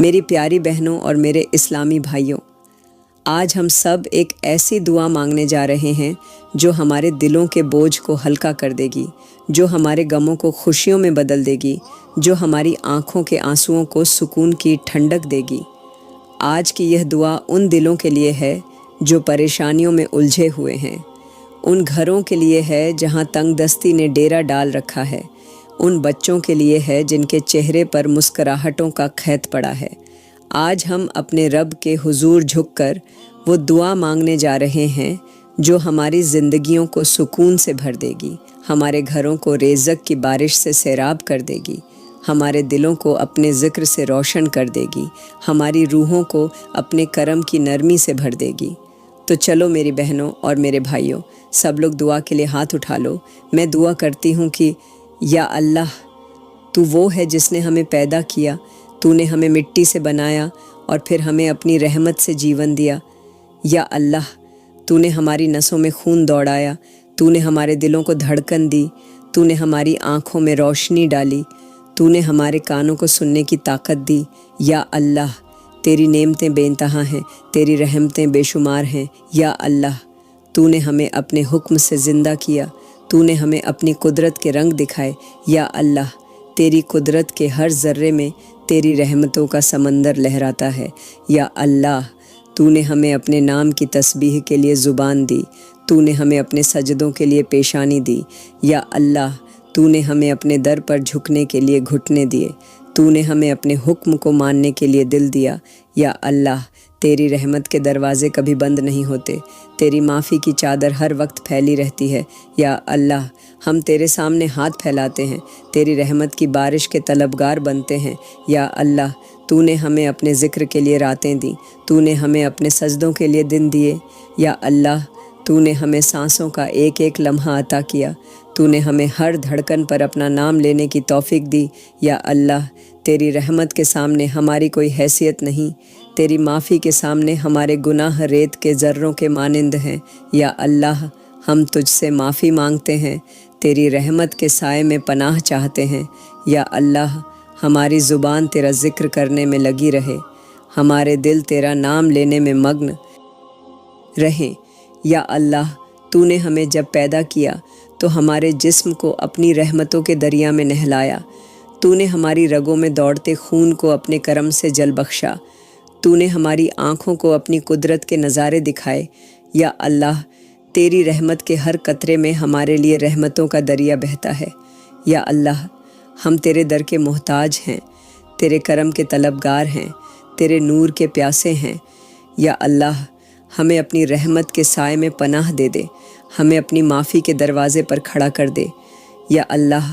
میری پیاری بہنوں اور میرے اسلامی بھائیوں، آج ہم سب ایک ایسی دعا مانگنے جا رہے ہیں جو ہمارے دلوں کے بوجھ کو ہلکا کر دے گی، جو ہمارے غموں کو خوشیوں میں بدل دے گی، جو ہماری آنکھوں کے آنسوؤں کو سکون کی ٹھنڈک دے گی۔ آج کی یہ دعا ان دلوں کے لیے ہے جو پریشانیوں میں الجھے ہوئے ہیں، ان گھروں کے لیے ہے جہاں تنگ دستی نے ڈیرا ڈال رکھا ہے، ان بچوں کے لیے ہے جن کے چہرے پر مسکراہٹوں کا خیط پڑا ہے۔ آج ہم اپنے رب کے حضور جھک کر وہ دعا مانگنے جا رہے ہیں جو ہماری زندگیوں کو سکون سے بھر دے گی، ہمارے گھروں کو رزق کی بارش سے سیراب کر دے گی، ہمارے دلوں کو اپنے ذکر سے روشن کر دے گی، ہماری روحوں کو اپنے کرم کی نرمی سے بھر دے گی۔ تو چلو میری بہنوں اور میرے بھائیوں، سب لوگ دعا کے لیے ہاتھ اٹھا لو۔ میں دعا کرتی ہوں کہ یا اللہ، تو وہ ہے جس نے ہمیں پیدا کیا، تو نے ہمیں مٹی سے بنایا اور پھر ہمیں اپنی رحمت سے جیون دیا۔ یا اللہ، تو نے ہماری نسوں میں خون دوڑایا، تو نے ہمارے دلوں کو دھڑکن دی، تو نے ہماری آنکھوں میں روشنی ڈالی، تو نے ہمارے کانوں کو سننے کی طاقت دی۔ یا اللہ، تیری نعمتیں بے انتہا ہیں، تیری رحمتیں بے شمار ہیں۔ یا اللہ، تو نے ہمیں اپنے حکم سے زندہ کیا، تو نے ہمیں اپنی قدرت کے رنگ دکھائے۔ یا اللہ، تیری قدرت کے ہر ذرے میں تیری رحمتوں کا سمندر لہراتا ہے۔ یا اللہ، تو نے ہمیں اپنے نام کی تسبیح کے لیے زبان دی، تو نے ہمیں اپنے سجدوں کے لیے پیشانی دی۔ یا اللہ، تو نے ہمیں اپنے در پر جھکنے کے لیے گھٹنے دیے، تو نے ہمیں اپنے حکم کو ماننے کے لیے دل دیا۔ یا اللہ، تیری رحمت کے دروازے کبھی بند نہیں ہوتے، تیری معافی کی چادر ہر وقت پھیلی رہتی ہے۔ یا اللہ، ہم تیرے سامنے ہاتھ پھیلاتے ہیں، تیری رحمت کی بارش کے طلبگار بنتے ہیں۔ یا اللہ، تو نے ہمیں اپنے ذکر کے لیے راتیں دیں، تو نے ہمیں اپنے سجدوں کے لیے دن دیے۔ یا اللہ، تو نے ہمیں سانسوں کا ایک ایک لمحہ عطا کیا، تو نے ہمیں ہر دھڑکن پر اپنا نام لینے کی توفیق دی۔ یا اللہ، تیری رحمت کے سامنے ہماری کوئی حیثیت نہیں، تیری معافی کے سامنے ہمارے گناہ ریت کے ذروں کے مانند ہیں۔ یا اللہ، ہم تجھ سے معافی مانگتے ہیں، تیری رحمت کے سائے میں پناہ چاہتے ہیں۔ یا اللہ، ہماری زبان تیرا ذکر کرنے میں لگی رہے، ہمارے دل تیرا نام لینے میں مگن رہیں۔ یا اللہ، تو نے ہمیں جب پیدا کیا تو ہمارے جسم کو اپنی رحمتوں کے دریا میں نہلایا، تو نے ہماری رگوں میں دوڑتے خون کو اپنے کرم سے جل بخشا، تو نے ہماری آنکھوں کو اپنی قدرت کے نظارے دکھائے۔ یا اللہ، تیری رحمت کے ہر قطرے میں ہمارے لیے رحمتوں کا دریا بہتا ہے۔ یا اللہ، ہم تیرے در کے محتاج ہیں، تیرے کرم کے طلبگار ہیں، تیرے نور کے پیاسے ہیں۔ یا اللہ، ہمیں اپنی رحمت کے سائے میں پناہ دے دے، ہمیں اپنی معافی کے دروازے پر کھڑا کر دے۔ یا اللہ،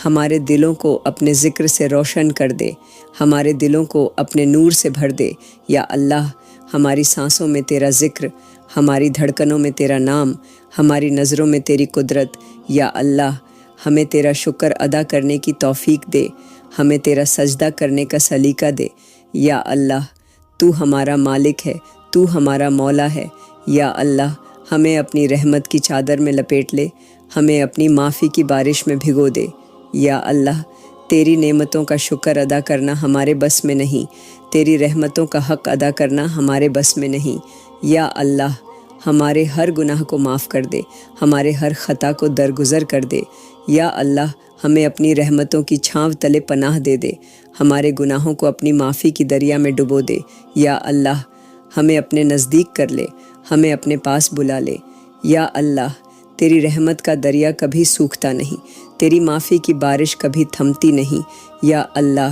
ہمارے دلوں کو اپنے ذکر سے روشن کر دے، ہمارے دلوں کو اپنے نور سے بھر دے۔ یا اللہ، ہماری سانسوں میں تیرا ذکر، ہماری دھڑکنوں میں تیرا نام، ہماری نظروں میں تیری قدرت۔ یا اللہ، ہمیں تیرا شکر ادا کرنے کی توفیق دے، ہمیں تیرا سجدہ کرنے کا سلیقہ دے۔ یا اللہ، تو ہمارا مالک ہے، تو ہمارا مولا ہے۔ یا اللہ، ہمیں اپنی رحمت کی چادر میں لپیٹ لے، ہمیں اپنی معافی کی بارش میں بھگو دے۔ یا اللہ، تیری نعمتوں کا شکر ادا کرنا ہمارے بس میں نہیں، تیری رحمتوں کا حق ادا کرنا ہمارے بس میں نہیں۔ یا اللہ، ہمارے ہر گناہ کو معاف کر دے، ہمارے ہر خطا کو درگزر کر دے۔ یا اللہ، ہمیں اپنی رحمتوں کی چھاؤں تلے پناہ دے دے، ہمارے گناہوں کو اپنی معافی کی دریا میں ڈبو دے۔ یا اللہ، ہمیں اپنے نزدیک کر لے، ہمیں اپنے پاس بلا لے۔ یا اللہ، تیری رحمت کا دریا کبھی سوکھتا نہیں، تیری معافی کی بارش کبھی تھمتی نہیں۔ یا اللہ،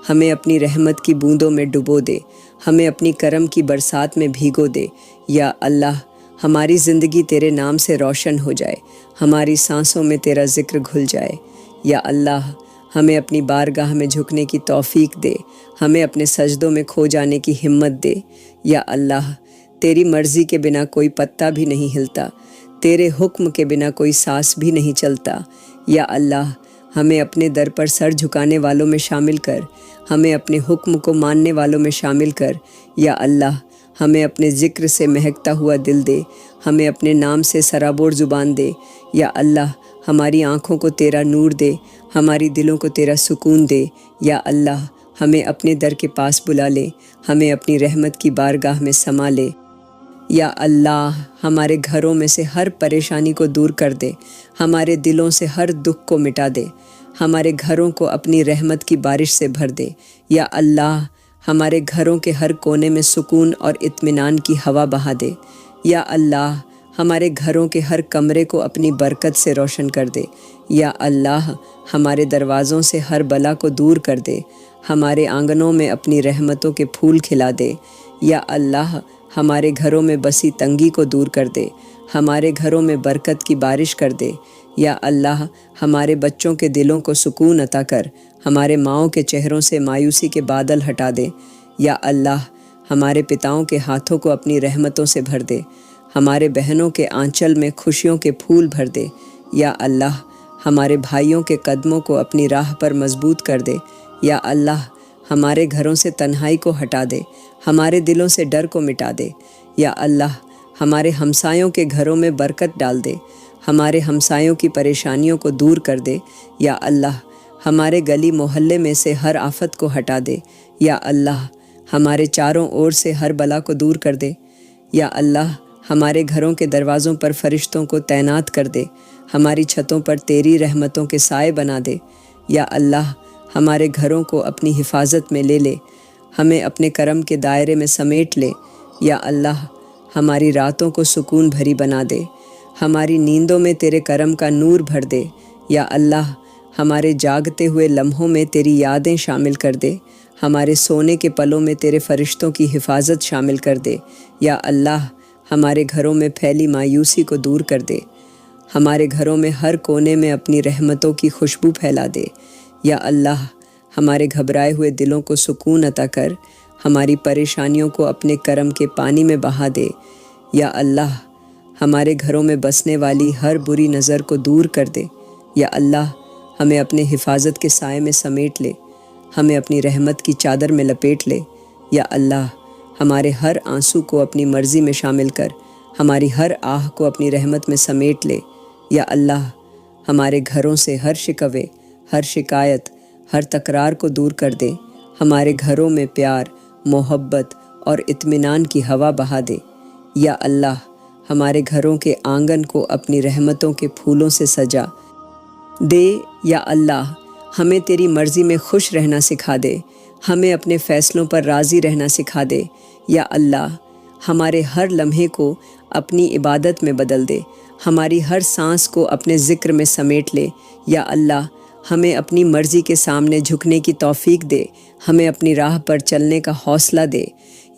ہمیں اپنی رحمت کی بوندوں میں ڈبو دے، ہمیں اپنی کرم کی برسات میں بھیگو دے۔ یا اللہ، ہماری زندگی تیرے نام سے روشن ہو جائے، ہماری سانسوں میں تیرا ذکر گھل جائے۔ یا اللہ، ہمیں اپنی بارگاہ میں جھکنے کی توفیق دے، ہمیں اپنے سجدوں میں کھو جانے کی ہمت دے۔ یا اللہ، تیری مرضی کے بنا کوئی پتا بھی نہیں ہلتا، تیرے حکم کے بنا کوئی سانس بھی نہیں چلتا۔ یا اللہ، ہمیں اپنے در پر سر جھکانے والوں میں شامل کر، ہمیں اپنے حکم کو ماننے والوں میں شامل کر۔ یا اللہ، ہمیں اپنے ذکر سے مہکتا ہوا دل دے، ہمیں اپنے نام سے سرابور زبان دے۔ یا اللہ، ہماری آنکھوں کو تیرا نور دے، ہماری دلوں کو تیرا سکون دے۔ یا اللہ، ہمیں اپنے در کے پاس بلا لے، ہمیں اپنی رحمت کی بارگاہ میں سما لے۔ یا اللہ ہمارے گھروں میں سے ہر پریشانی کو دور کر دے، ہمارے دلوں سے ہر دکھ کو مٹا دے، ہمارے گھروں کو اپنی رحمت کی بارش سے بھر دے۔ یا اللہ ہمارے گھروں کے ہر کونے میں سکون اور اطمینان کی ہوا بہا دے۔ یا اللہ ہمارے گھروں کے ہر کمرے کو اپنی برکت سے روشن کر دے۔ یا اللہ ہمارے دروازوں سے ہر بلا کو دور کر دے، ہمارے آنگنوں میں اپنی رحمتوں کے پھول کھلا دے۔ یا اللہ ہمارے گھروں میں بسی تنگی کو دور کر دے، ہمارے گھروں میں برکت کی بارش کر دے۔ یا اللہ ہمارے بچوں کے دلوں کو سکون عطا کر، ہمارے ماؤں کے چہروں سے مایوسی کے بادل ہٹا دے۔ یا اللہ ہمارے پتاؤں کے ہاتھوں کو اپنی رحمتوں سے بھر دے، ہمارے بہنوں کے آنچل میں خوشیوں کے پھول بھر دے۔ یا اللہ ہمارے بھائیوں کے قدموں کو اپنی راہ پر مضبوط کر دے۔ یا اللہ ہمارے گھروں سے تنہائی کو ہٹا دے، ہمارے دلوں سے ڈر کو مٹا دے۔ یا اللہ ہمارے ہمسایوں کے گھروں میں برکت ڈال دے، ہمارے ہمسایوں کی پریشانیوں کو دور کر دے۔ یا اللہ ہمارے گلی محلے میں سے ہر آفت کو ہٹا دے۔ یا اللہ ہمارے چاروں اور سے ہر بلا کو دور کر دے۔ یا اللہ ہمارے گھروں کے دروازوں پر فرشتوں کو تعینات کر دے، ہماری چھتوں پر تیری رحمتوں کے سائے بنا دے۔ یا اللہ ہمارے گھروں کو اپنی حفاظت میں لے لے، ہمیں اپنے کرم کے دائرے میں سمیٹ لے۔ یا اللہ ہماری راتوں کو سکون بھری بنا دے، ہماری نیندوں میں تیرے کرم کا نور بھر دے۔ یا اللہ ہمارے جاگتے ہوئے لمحوں میں تیری یادیں شامل کر دے، ہمارے سونے کے پلوں میں تیرے فرشتوں کی حفاظت شامل کر دے۔ یا اللہ ہمارے گھروں میں پھیلی مایوسی کو دور کر دے، ہمارے گھروں میں ہر کونے میں اپنی رحمتوں کی خوشبو پھیلا دے۔ یا اللہ ہمارے گھبرائے ہوئے دلوں کو سکون عطا کر، ہماری پریشانیوں کو اپنے کرم کے پانی میں بہا دے۔ یا اللہ ہمارے گھروں میں بسنے والی ہر بری نظر کو دور کر دے۔ یا اللہ ہمیں اپنے حفاظت کے سائے میں سمیٹ لے، ہمیں اپنی رحمت کی چادر میں لپیٹ لے۔ یا اللہ ہمارے ہر آنسو کو اپنی مرضی میں شامل کر، ہماری ہر آہ کو اپنی رحمت میں سمیٹ لے۔ یا اللہ ہمارے گھروں سے ہر شکوے، ہر شکایت، ہر تکرار کو دور کر دے، ہمارے گھروں میں پیار، محبت اور اطمینان کی ہوا بہا دے۔ یا اللہ ہمارے گھروں کے آنگن کو اپنی رحمتوں کے پھولوں سے سجا دے۔ یا اللہ ہمیں تیری مرضی میں خوش رہنا سکھا دے، ہمیں اپنے فیصلوں پر راضی رہنا سکھا دے۔ یا اللہ ہمارے ہر لمحے کو اپنی عبادت میں بدل دے، ہماری ہر سانس کو اپنے ذکر میں سمیٹ لے۔ یا اللہ ہمیں اپنی مرضی کے سامنے جھکنے کی توفیق دے، ہمیں اپنی راہ پر چلنے کا حوصلہ دے۔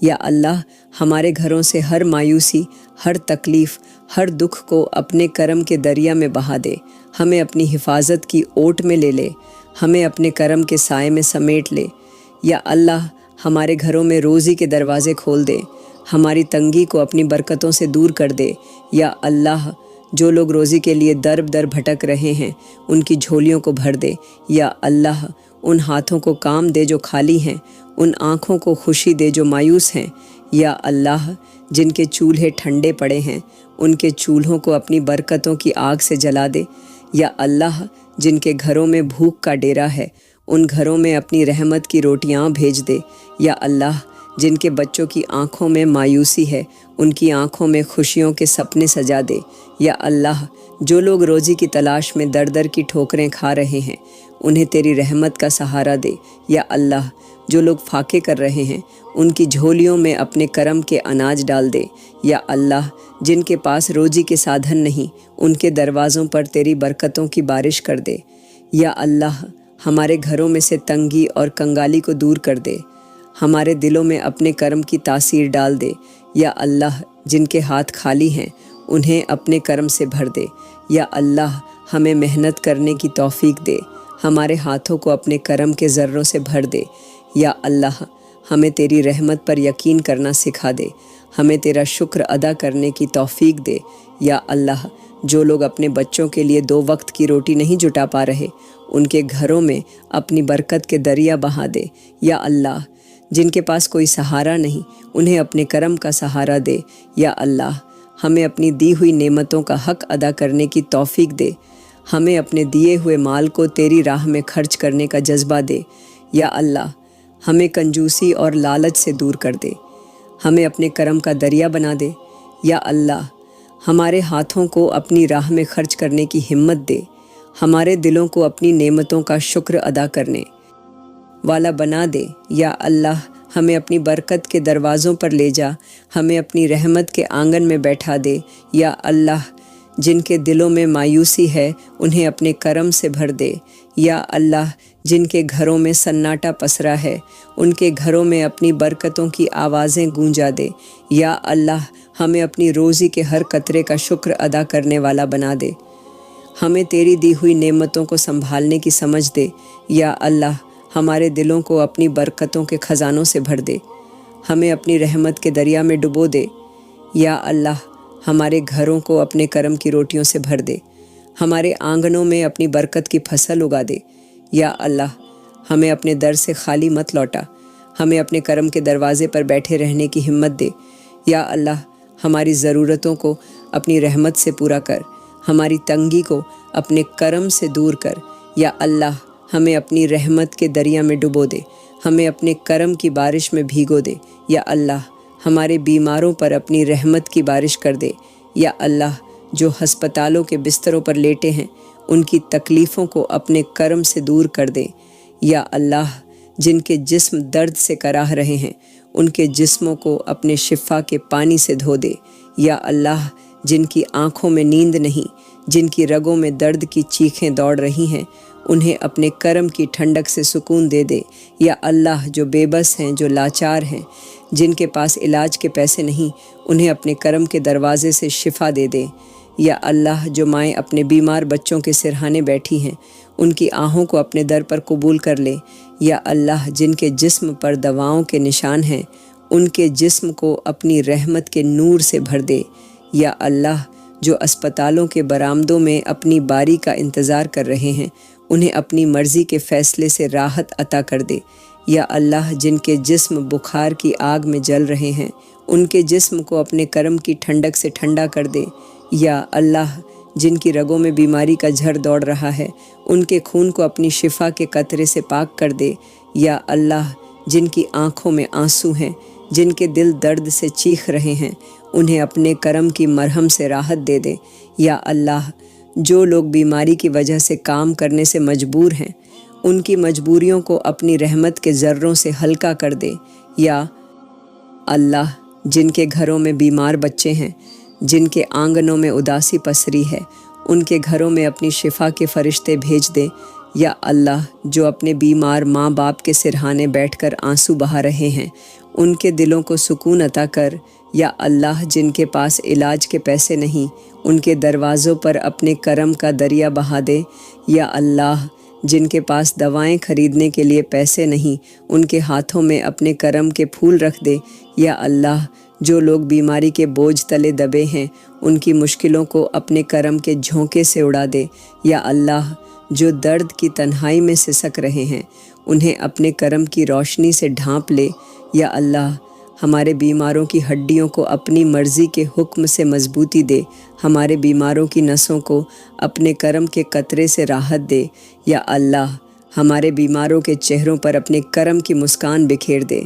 یا اللہ ہمارے گھروں سے ہر مایوسی، ہر تکلیف، ہر دکھ کو اپنے کرم کے دریا میں بہا دے، ہمیں اپنی حفاظت کی اوٹ میں لے لے، ہمیں اپنے کرم کے سائے میں سمیٹ لے۔ یا اللہ ہمارے گھروں میں روزی کے دروازے کھول دے، ہماری تنگی کو اپنی برکتوں سے دور کر دے۔ یا اللہ جو لوگ روزی کے لیے در بدر بھٹک رہے ہیں ان کی جھولیوں کو بھر دے۔ یا اللہ ان ہاتھوں کو کام دے جو خالی ہیں، ان آنکھوں کو خوشی دے جو مایوس ہیں۔ یا اللہ جن کے چولہے ٹھنڈے پڑے ہیں ان کے چولہوں کو اپنی برکتوں کی آگ سے جلا دے۔ یا اللہ جن کے گھروں میں بھوک کا ڈیرا ہے ان گھروں میں اپنی رحمت کی روٹیاں بھیج دے۔ یا اللہ جن کے بچوں کی آنکھوں میں مایوسی ہے ان کی آنکھوں میں خوشیوں کے سپنے سجا دے۔ یا اللہ جو لوگ روزی کی تلاش میں در در کی ٹھوکریں کھا رہے ہیں انہیں تیری رحمت کا سہارا دے۔ یا اللہ جو لوگ فاقے کر رہے ہیں ان کی جھولیوں میں اپنے کرم کے اناج ڈال دے۔ یا اللہ جن کے پاس روزی کے سادھن نہیں ان کے دروازوں پر تیری برکتوں کی بارش کر دے۔ یا اللہ ہمارے گھروں میں سے تنگی اور کنگالی کو دور کر دے، ہمارے دلوں میں اپنے کرم کی تاثیر ڈال دے۔ یا اللہ جن کے ہاتھ خالی ہیں انہیں اپنے کرم سے بھر دے۔ یا اللہ ہمیں محنت کرنے کی توفیق دے، ہمارے ہاتھوں کو اپنے کرم کے ذروں سے بھر دے۔ یا اللہ ہمیں تیری رحمت پر یقین کرنا سکھا دے، ہمیں تیرا شکر ادا کرنے کی توفیق دے۔ یا اللہ جو لوگ اپنے بچوں کے لیے 2 وقت کی روٹی نہیں جٹا پا رہے ان کے گھروں میں اپنی برکت کے دریا بہا دے۔ یا اللہ جن کے پاس کوئی سہارا نہیں انہیں اپنے کرم کا سہارا دے۔ یا اللہ ہمیں اپنی دی ہوئی نعمتوں کا حق ادا کرنے کی توفیق دے، ہمیں اپنے دیے ہوئے مال کو تیری راہ میں خرچ کرنے کا جذبہ دے۔ یا اللہ ہمیں کنجوسی اور لالچ سے دور کر دے، ہمیں اپنے کرم کا دریا بنا دے۔ یا اللہ ہمارے ہاتھوں کو اپنی راہ میں خرچ کرنے کی ہمت دے، ہمارے دلوں کو اپنی نعمتوں کا شکر ادا کرنے والا بنا دے۔ یا اللہ ہمیں اپنی برکت کے دروازوں پر لے جا، ہمیں اپنی رحمت کے آنگن میں بیٹھا دے۔ یا اللہ جن کے دلوں میں مایوسی ہے انہیں اپنے کرم سے بھر دے۔ یا اللہ جن کے گھروں میں سناٹا پسرا ہے ان کے گھروں میں اپنی برکتوں کی آوازیں گونجا دے۔ یا اللہ ہمیں اپنی روزی کے ہر قطرے کا شکر ادا کرنے والا بنا دے، ہمیں تیری دی ہوئی نعمتوں کو سنبھالنے کی سمجھ دے۔ یا اللہ ہمارے دلوں کو اپنی برکتوں کے خزانوں سے بھر دے، ہمیں اپنی رحمت کے دریا میں ڈبو دے۔ یا اللہ ہمارے گھروں کو اپنے کرم کی روٹیوں سے بھر دے، ہمارے آنگنوں میں اپنی برکت کی فصل اگا دے۔ یا اللہ ہمیں اپنے در سے خالی مت لوٹا، ہمیں اپنے کرم کے دروازے پر بیٹھے رہنے کی ہمت دے۔ یا اللہ ہماری ضرورتوں کو اپنی رحمت سے پورا کر، ہماری تنگی کو اپنے کرم سے دور کر۔ یا اللہ ہمیں اپنی رحمت کے دریا میں ڈبو دے، ہمیں اپنے کرم کی بارش میں بھیگو دے۔ یا اللہ ہمارے بیماروں پر اپنی رحمت کی بارش کر دے۔ یا اللہ جو ہسپتالوں کے بستروں پر لیٹے ہیں ان کی تکلیفوں کو اپنے کرم سے دور کر دے۔ یا اللہ جن کے جسم درد سے کراہ رہے ہیں ان کے جسموں کو اپنے شفا کے پانی سے دھو دے۔ یا اللہ جن کی آنکھوں میں نیند نہیں، جن کی رگوں میں درد کی چیخیں دوڑ رہی ہیں انہیں اپنے کرم کی ٹھنڈک سے سکون دے دے۔ یا اللہ جو بے بس ہیں، جو لاچار ہیں، جن کے پاس علاج کے پیسے نہیں انہیں اپنے کرم کے دروازے سے شفا دے دے۔ یا اللہ جو مائیں اپنے بیمار بچوں کے سرہانے بیٹھی ہیں ان کی آہوں کو اپنے در پر قبول کر لے۔ یا اللہ جن کے جسم پر دواؤں کے نشان ہیں ان کے جسم کو اپنی رحمت کے نور سے بھر دے۔ یا اللہ جو اسپتالوں کے برآمدوں میں اپنی باری کا انتظار کر رہے ہیں انہیں اپنی مرضی کے فیصلے سے راحت عطا کر دے۔ یا اللہ جن کے جسم بخار کی آگ میں جل رہے ہیں ان کے جسم کو اپنے کرم کی ٹھنڈک سے ٹھنڈا کر دے۔ یا اللہ جن کی رگوں میں بیماری کا جھڑ دوڑ رہا ہے ان کے خون کو اپنی شفا کے قطرے سے پاک کر دے۔ یا اللہ جن کی آنکھوں میں آنسو ہیں، جن کے دل درد سے چیخ رہے ہیں انہیں اپنے کرم کی مرہم سے راحت دے دے۔ یا اللہ جو لوگ بیماری کی وجہ سے کام کرنے سے مجبور ہیں ان کی مجبوریوں کو اپنی رحمت کے ذروں سے ہلکا کر دے۔ یا اللہ جن کے گھروں میں بیمار بچے ہیں، جن کے آنگنوں میں اداسی پسری ہے ان کے گھروں میں اپنی شفا کے فرشتے بھیج دے۔ یا اللہ جو اپنے بیمار ماں باپ کے سرہانے بیٹھ کر آنسو بہا رہے ہیں ان کے دلوں کو سکون عطا کر۔ یا اللہ جن کے پاس علاج کے پیسے نہیں ان کے دروازوں پر اپنے کرم کا دریا بہا دے۔ یا اللہ جن کے پاس دوائیں خریدنے کے لیے پیسے نہیں ان کے ہاتھوں میں اپنے کرم کے پھول رکھ دے۔ یا اللہ جو لوگ بیماری کے بوجھ تلے دبے ہیں ان کی مشکلوں کو اپنے کرم کے جھونکے سے اڑا دے۔ یا اللہ جو درد کی تنہائی میں سسک رہے ہیں انہیں اپنے کرم کی روشنی سے ڈھانپ لے۔ یا اللہ ہمارے بیماروں کی ہڈیوں کو اپنی مرضی کے حکم سے مضبوطی دے، ہمارے بیماروں کی نسوں کو اپنے کرم کے قطرے سے راحت دے۔ یا اللہ ہمارے بیماروں کے چہروں پر اپنے کرم کی مسکان بکھیر دے،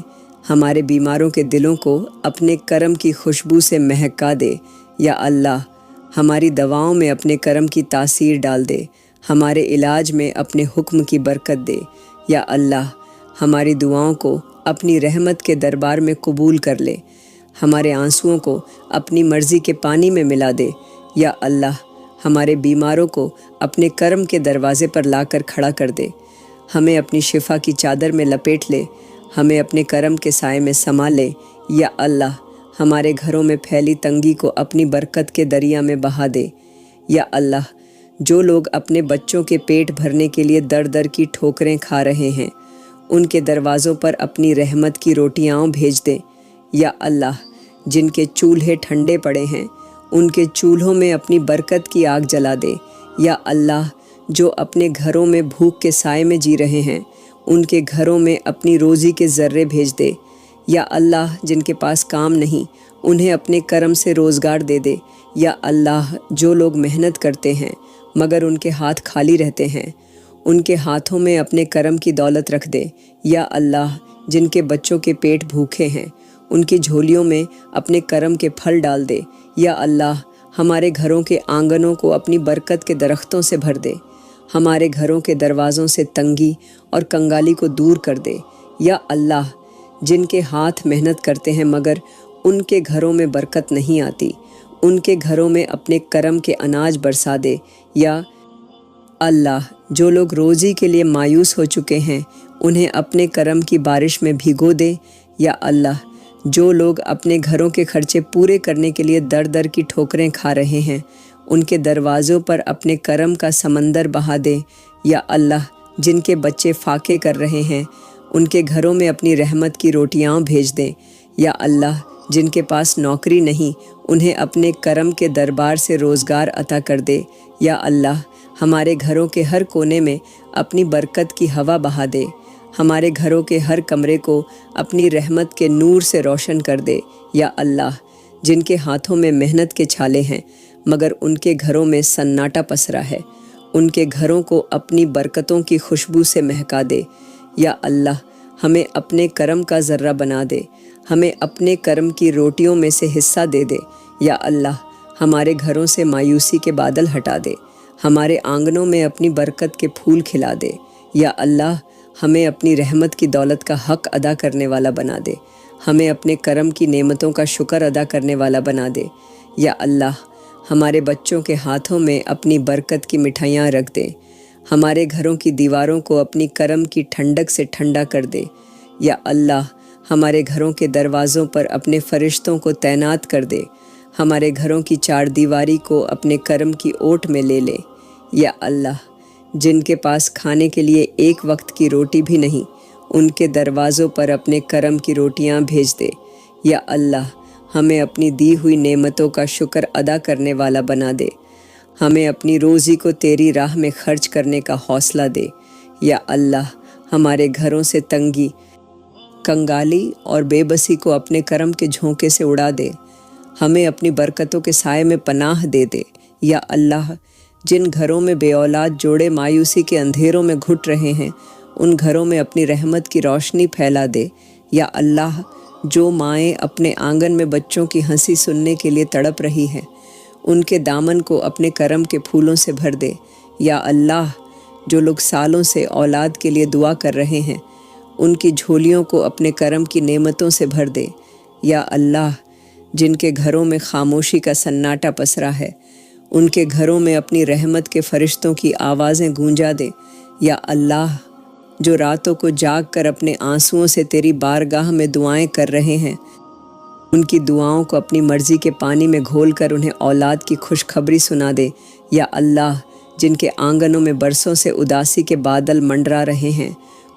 ہمارے بیماروں کے دلوں کو اپنے کرم کی خوشبو سے مہکا دے۔ یا اللہ ہماری دواؤں میں اپنے کرم کی تاثیر ڈال دے، ہمارے علاج میں اپنے حکم کی برکت دے۔ یا اللہ ہماری دعاؤں کو اپنی رحمت کے دربار میں قبول کر لے، ہمارے آنسوؤں کو اپنی مرضی کے پانی میں ملا دے۔ یا اللہ ہمارے بیماروں کو اپنے کرم کے دروازے پر لا کر کھڑا کر دے، ہمیں اپنی شفا کی چادر میں لپیٹ لے، ہمیں اپنے کرم کے سائے میں سما لے۔ یا اللہ ہمارے گھروں میں پھیلی تنگی کو اپنی برکت کے دریا میں بہا دے۔ یا اللہ جو لوگ اپنے بچوں کے پیٹ بھرنے کے لیے در در کی ٹھوکریں کھا رہے ہیں ان کے دروازوں پر اپنی رحمت کی روٹیاں بھیج دے۔ یا اللہ جن کے چولہے ٹھنڈے پڑے ہیں ان کے چولہوں میں اپنی برکت کی آگ جلا دے۔ یا اللہ جو اپنے گھروں میں بھوک کے سائے میں جی رہے ہیں ان کے گھروں میں اپنی روزی کے ذرے بھیج دے۔ یا اللہ جن کے پاس کام نہیں انہیں اپنے کرم سے روزگار دے دے۔ یا اللہ جو لوگ محنت کرتے ہیں مگر ان کے ہاتھ خالی رہتے ہیں ان کے ہاتھوں میں اپنے کرم کی دولت رکھ دے۔ یا اللہ، جن کے بچوں کے پیٹ بھوکے ہیں ان کی جھولیوں میں اپنے کرم کے پھل ڈال دے۔ یا اللہ، ہمارے گھروں کے آنگنوں کو اپنی برکت کے درختوں سے بھر دے۔ ہمارے گھروں کے دروازوں سے تنگی اور کنگالی کو دور کر دے۔ یا اللہ، جن کے ہاتھ محنت کرتے ہیں مگر ان کے گھروں میں برکت نہیں آتی، ان کے گھروں میں اپنے کرم کے اناج برسا دے۔ یا اللہ، جو لوگ روزی کے لیے مایوس ہو چکے ہیں انہیں اپنے کرم کی بارش میں بھگو دے۔ یا اللہ، جو لوگ اپنے گھروں کے خرچے پورے کرنے کے لیے در در کی ٹھوکریں کھا رہے ہیں ان کے دروازوں پر اپنے کرم کا سمندر بہا دے۔ یا اللہ، جن کے بچے فاقے کر رہے ہیں ان کے گھروں میں اپنی رحمت کی روٹیاں بھیج دے۔ یا اللہ، جن کے پاس نوکری نہیں انہیں اپنے کرم کے دربار سے روزگار عطا کر دے۔ یا اللہ، ہمارے گھروں کے ہر کونے میں اپنی برکت کی ہوا بہا دے۔ ہمارے گھروں کے ہر کمرے کو اپنی رحمت کے نور سے روشن کر دے۔ یا اللہ، جن کے ہاتھوں میں محنت کے چھالے ہیں مگر ان کے گھروں میں سناٹا پسرا ہے ان کے گھروں کو اپنی برکتوں کی خوشبو سے مہکا دے۔ یا اللہ، ہمیں اپنے کرم کا ذرہ بنا دے، ہمیں اپنے کرم کی روٹیوں میں سے حصہ دے دے۔ یا اللہ، ہمارے گھروں سے مایوسی کے بادل ہٹا دے، ہمارے آنگنوں میں اپنی برکت کے پھول کھلا دے۔ یا اللہ، ہمیں اپنی رحمت کی دولت کا حق ادا کرنے والا بنا دے، ہمیں اپنے کرم کی نعمتوں کا شکر ادا کرنے والا بنا دے۔ یا اللہ، ہمارے بچوں کے ہاتھوں میں اپنی برکت کی مٹھائیاں رکھ دے، ہمارے گھروں کی دیواروں کو اپنی کرم کی ٹھنڈک سے ٹھنڈا کر دے۔ یا اللہ، ہمارے گھروں کے دروازوں پر اپنے فرشتوں کو تعینات کر دے، ہمارے گھروں کی چار دیواری کو اپنے کرم کی اوٹ میں لے لے۔ یا اللہ، جن کے پاس کھانے کے لیے ایک وقت کی روٹی بھی نہیں ان کے دروازوں پر اپنے کرم کی روٹیاں بھیج دے۔ یا اللہ، ہمیں اپنی دی ہوئی نعمتوں کا شکر ادا کرنے والا بنا دے، ہمیں اپنی روزی کو تیری راہ میں خرچ کرنے کا حوصلہ دے۔ یا اللہ، ہمارے گھروں سے تنگی، کنگالی اور بے بسی کو اپنے کرم کے جھونکے سے اڑا دے، ہمیں اپنی برکتوں کے سائے میں پناہ دے دے۔ یا اللہ، جن گھروں میں بے اولاد جوڑے مایوسی کے اندھیروں میں گھٹ رہے ہیں ان گھروں میں اپنی رحمت کی روشنی پھیلا دے۔ یا اللہ، جو مائیں اپنے آنگن میں بچوں کی ہنسی سننے کے لیے تڑپ رہی ہیں ان کے دامن کو اپنے کرم کے پھولوں سے بھر دے۔ یا اللہ، جو لوگ سالوں سے اولاد کے لیے دعا کر رہے ہیں ان کی جھولیوں کو اپنے کرم کی نعمتوں سے بھر دے۔ یا اللہ، جن کے گھروں میں خاموشی کا سناٹا پسرا ہے ان کے گھروں میں اپنی رحمت کے فرشتوں کی آوازیں گونجا دے۔ یا اللہ، جو راتوں کو جاگ کر اپنے آنسوؤں سے تیری بارگاہ میں دعائیں کر رہے ہیں ان کی دعاؤں کو اپنی مرضی کے پانی میں گھول کر انہیں اولاد کی خوشخبری سنا دے۔ یا اللہ، جن کے آنگنوں میں برسوں سے اداسی کے بادل منڈرا رہے ہیں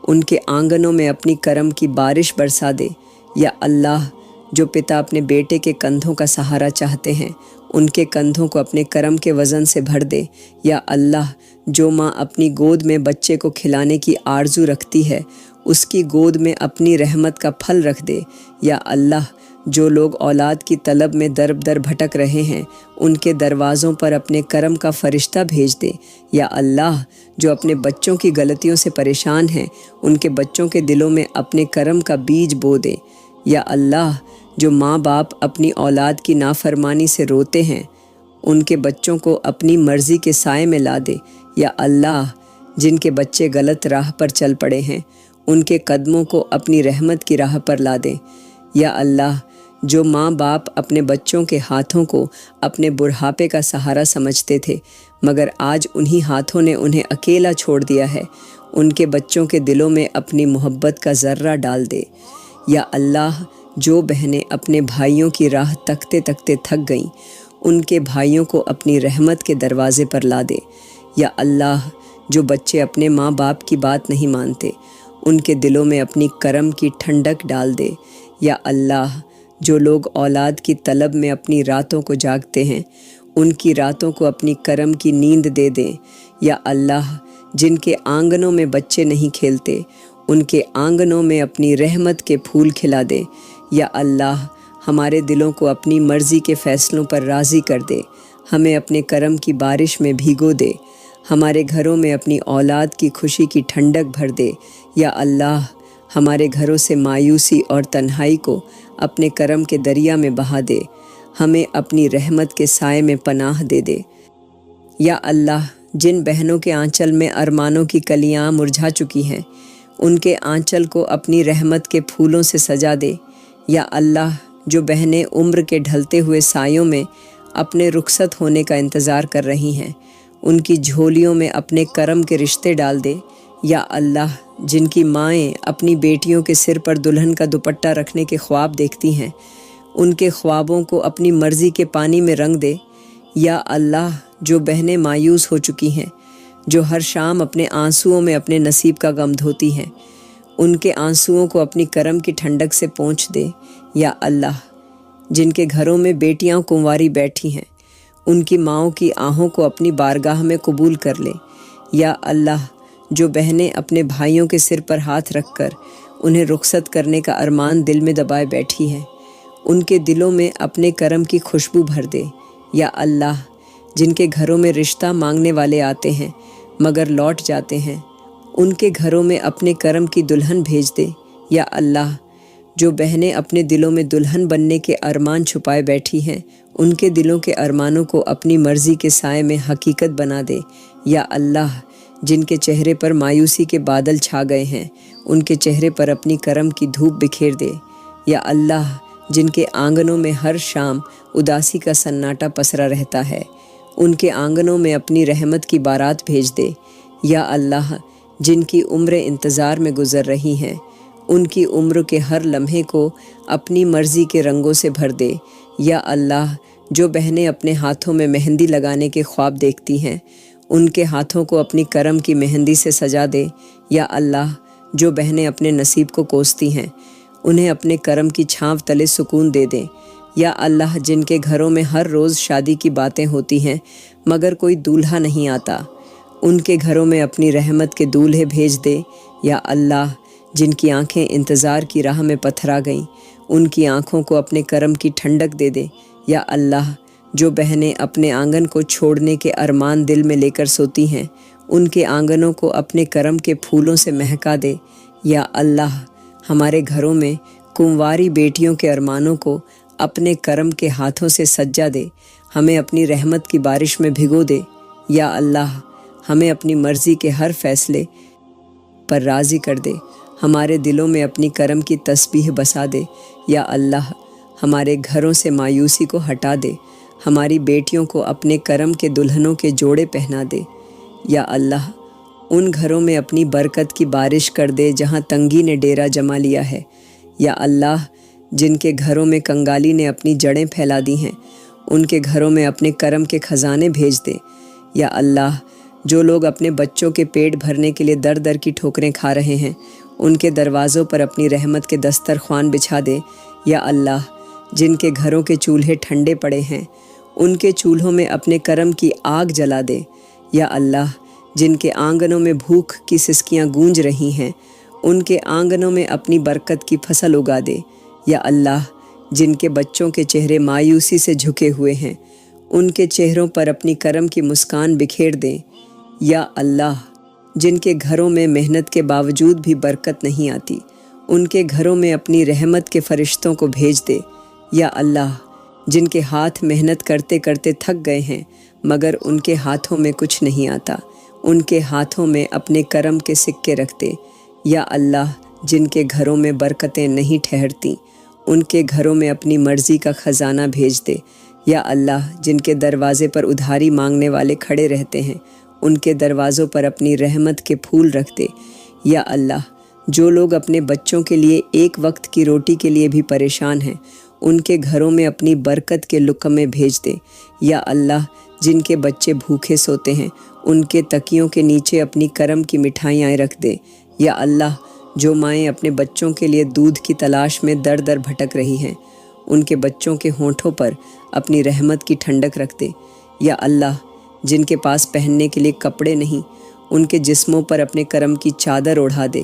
ان کے آنگنوں میں اپنی کرم کی بارش برسا دے۔ یا اللہ، جو پتا اپنے بیٹے کے کندھوں کا سہارا چاہتے ہیں ان کے کندھوں کو اپنے کرم کے وزن سے بھر دے۔ یا اللہ، جو ماں اپنی گود میں بچے کو کھلانے کی آرزو رکھتی ہے اس کی گود میں اپنی رحمت کا پھل رکھ دے۔ یا اللہ، جو لوگ اولاد کی طلب میں در در بھٹک رہے ہیں ان کے دروازوں پر اپنے کرم کا فرشتہ بھیج دے۔ یا اللہ، جو اپنے بچوں کی غلطیوں سے پریشان ہیں ان کے بچوں کے دلوں میں اپنے کرم کا بیج بو دے۔ یا اللہ، جو ماں باپ اپنی اولاد کی نافرمانی سے روتے ہیں ان کے بچوں کو اپنی مرضی کے سائے میں لا دے۔ یا اللہ، جن کے بچے غلط راہ پر چل پڑے ہیں ان کے قدموں کو اپنی رحمت کی راہ پر لا دے۔ یا اللہ، جو ماں باپ اپنے بچوں کے ہاتھوں کو اپنے بڑھاپے کا سہارا سمجھتے تھے مگر آج انہی ہاتھوں نے انہیں اکیلا چھوڑ دیا ہے ان کے بچوں کے دلوں میں اپنی محبت کا ذرہ ڈال دے۔ یا اللہ، جو بہنیں اپنے بھائیوں کی راہ تکتے تکتے تھک گئیں ان کے بھائیوں کو اپنی رحمت کے دروازے پر لا دے۔ یا اللہ، جو بچے اپنے ماں باپ کی بات نہیں مانتے ان کے دلوں میں اپنی کرم کی ٹھنڈک ڈال دے۔ یا اللہ، جو لوگ اولاد کی طلب میں اپنی راتوں کو جاگتے ہیں ان کی راتوں کو اپنی کرم کی نیند دے دیں۔ یا اللہ، جن کے آنگنوں میں بچے نہیں کھیلتے ان کے آنگنوں میں اپنی رحمت کے پھول کھلا دے۔ یا اللہ، ہمارے دلوں کو اپنی مرضی کے فیصلوں پر راضی کر دے، ہمیں اپنے کرم کی بارش میں بھیگو دے، ہمارے گھروں میں اپنی اولاد کی خوشی کی ٹھنڈک بھر دے۔ یا اللہ ہمارے گھروں سے مایوسی اور تنہائی کو اپنے کرم کے دریا میں بہا دے، ہمیں اپنی رحمت کے سائے میں پناہ دے دے۔ یا اللہ جن بہنوں کے آنچل میں ارمانوں کی کلیاں مرجھا چکی ہیں، ان کے آنچل کو اپنی رحمت کے پھولوں سے سجا دے۔ یا اللہ جو بہنیں عمر کے ڈھلتے ہوئے سایوں میں اپنے رخصت ہونے کا انتظار کر رہی ہیں، ان کی جھولیوں میں اپنے کرم کے رشتے ڈال دے۔ یا اللہ جن کی مائیں اپنی بیٹیوں کے سر پر دلہن کا دوپٹہ رکھنے کے خواب دیکھتی ہیں، ان کے خوابوں کو اپنی مرضی کے پانی میں رنگ دے۔ یا اللہ جو بہنیں مایوس ہو چکی ہیں، جو ہر شام اپنے آنسوؤں میں اپنے نصیب کا غم دھوتی ہیں، ان کے آنسوؤں کو اپنی کرم کی ٹھنڈک سے پونچھ دے۔ یا اللہ جن کے گھروں میں بیٹیاں کنواری بیٹھی ہیں، ان کی ماؤں کی آہوں کو اپنی بارگاہ میں قبول کر لے۔ یا اللہ جو بہنیں اپنے بھائیوں کے سر پر ہاتھ رکھ کر انہیں رخصت کرنے کا ارمان دل میں دبائے بیٹھی ہیں، ان کے دلوں میں اپنے کرم کی خوشبو بھر دے۔ یا اللہ جن کے گھروں میں رشتہ مانگنے والے آتے ہیں مگر لوٹ جاتے ہیں، ان کے گھروں میں اپنے کرم کی دلہن بھیج دے۔ یا اللہ جو بہنیں اپنے دلوں میں دلہن بننے کے ارمان چھپائے بیٹھی ہیں، ان کے دلوں کے ارمانوں کو اپنی مرضی کے سائے میں حقیقت بنا دے۔ یا اللہ جن کے چہرے پر مایوسی کے بادل چھا گئے ہیں، ان کے چہرے پر اپنی کرم کی دھوپ بکھیر دے۔ یا اللہ جن کے آنگنوں میں ہر شام اداسی کا سناٹا پسرا رہتا ہے، ان کے آنگنوں میں اپنی رحمت کی بارات بھیج دے۔ یا اللہ جن کی عمریں انتظار میں گزر رہی ہیں، ان کی عمر کے ہر لمحے کو اپنی مرضی کے رنگوں سے بھر دے۔ یا اللہ جو بہنیں اپنے ہاتھوں میں مہندی لگانے کے خواب دیکھتی ہیں، ان کے ہاتھوں کو اپنی کرم کی مہندی سے سجا دے۔ یا اللہ جو بہنیں اپنے نصیب کو کوستی ہیں، انہیں اپنے کرم کی چھاؤں تلے سکون دے دے۔ یا اللہ جن کے گھروں میں ہر روز شادی کی باتیں ہوتی ہیں مگر کوئی دولہا نہیں آتا، ان کے گھروں میں اپنی رحمت کے دولہے بھیج دے۔ یا اللہ جن کی آنکھیں انتظار کی راہ میں پتھرا گئیں، ان کی آنکھوں کو اپنے کرم کی ٹھنڈک دے دے۔ یا اللہ جو بہنیں اپنے آنگن کو چھوڑنے کے ارمان دل میں لے کر سوتی ہیں، ان کے آنگنوں کو اپنے کرم کے پھولوں سے مہکا دے۔ یا اللہ ہمارے گھروں میں کنواری بیٹیوں کے ارمانوں کو اپنے کرم کے ہاتھوں سے سجا دے، ہمیں اپنی رحمت کی بارش میں بھگو دے۔ یا اللہ ہمیں اپنی مرضی کے ہر فیصلے پر راضی کر دے، ہمارے دلوں میں اپنی کرم کی تسبیح بسا دے۔ یا اللہ ہمارے گھروں سے مایوسی کو ہٹا دے، ہماری بیٹیوں کو اپنے کرم کے دلہنوں کے جوڑے پہنا دے۔ یا اللہ ان گھروں میں اپنی برکت کی بارش کر دے جہاں تنگی نے ڈیرا جما لیا ہے۔ یا اللہ جن کے گھروں میں کنگالی نے اپنی جڑیں پھیلا دی ہیں، ان کے گھروں میں اپنے کرم کے خزانے بھیج دے۔ یا اللہ جو لوگ اپنے بچوں کے پیٹ بھرنے کے لیے در در کی ٹھوکریں کھا رہے ہیں، ان کے دروازوں پر اپنی رحمت کے دسترخوان بچھا دے۔ یا اللہ جن کے گھروں کے چولہے ٹھنڈے پڑے ہیں، ان کے چولہوں میں اپنے کرم کی آگ جلا دے۔ یا اللہ جن کے آنگنوں میں بھوک کی سسکیاں گونج رہی ہیں، ان کے آنگنوں میں اپنی برکت کی فصل اگا دے۔ یا اللہ جن کے بچوں کے چہرے مایوسی سے جھکے ہوئے ہیں، ان کے چہروں پر اپنی کرم کی مسکان بکھیر دے۔ یا اللہ جن کے گھروں میں محنت کے باوجود بھی برکت نہیں آتی، ان کے گھروں میں اپنی رحمت کے فرشتوں کو بھیج دے۔ یا اللہ جن کے ہاتھ محنت کرتے کرتے تھک گئے ہیں مگر ان کے ہاتھوں میں کچھ نہیں آتا، ان کے ہاتھوں میں اپنے کرم کے سکے رکھ دے۔ یا اللہ جن کے گھروں میں برکتیں نہیں ٹھہرتی، ان کے گھروں میں اپنی مرضی کا خزانہ بھیج دے۔ یا اللہ جن کے دروازے پر ادھاری مانگنے والے کھڑے رہتے ہیں، ان کے دروازوں پر اپنی رحمت کے پھول رکھ دے۔ یا اللہ جو لوگ اپنے بچوں کے لیے ایک وقت کی روٹی کے لیے بھی پریشان ہیں، ان کے گھروں میں اپنی برکت کے لقمے بھیج دے۔ یا اللہ جن کے بچے بھوکے سوتے ہیں، ان کے تکیوں کے نیچے اپنی کرم کی مٹھائیاں رکھ دے۔ یا اللہ جو مائیں اپنے بچوں کے لیے دودھ کی تلاش میں در در بھٹک رہی ہیں، ان کے بچوں کے ہونٹوں پر اپنی رحمت کی ٹھنڈک رکھ دے۔ یا اللہ جن کے پاس پہننے کے لیے کپڑے نہیں، ان کے جسموں پر اپنے کرم کی چادر اوڑھا دے۔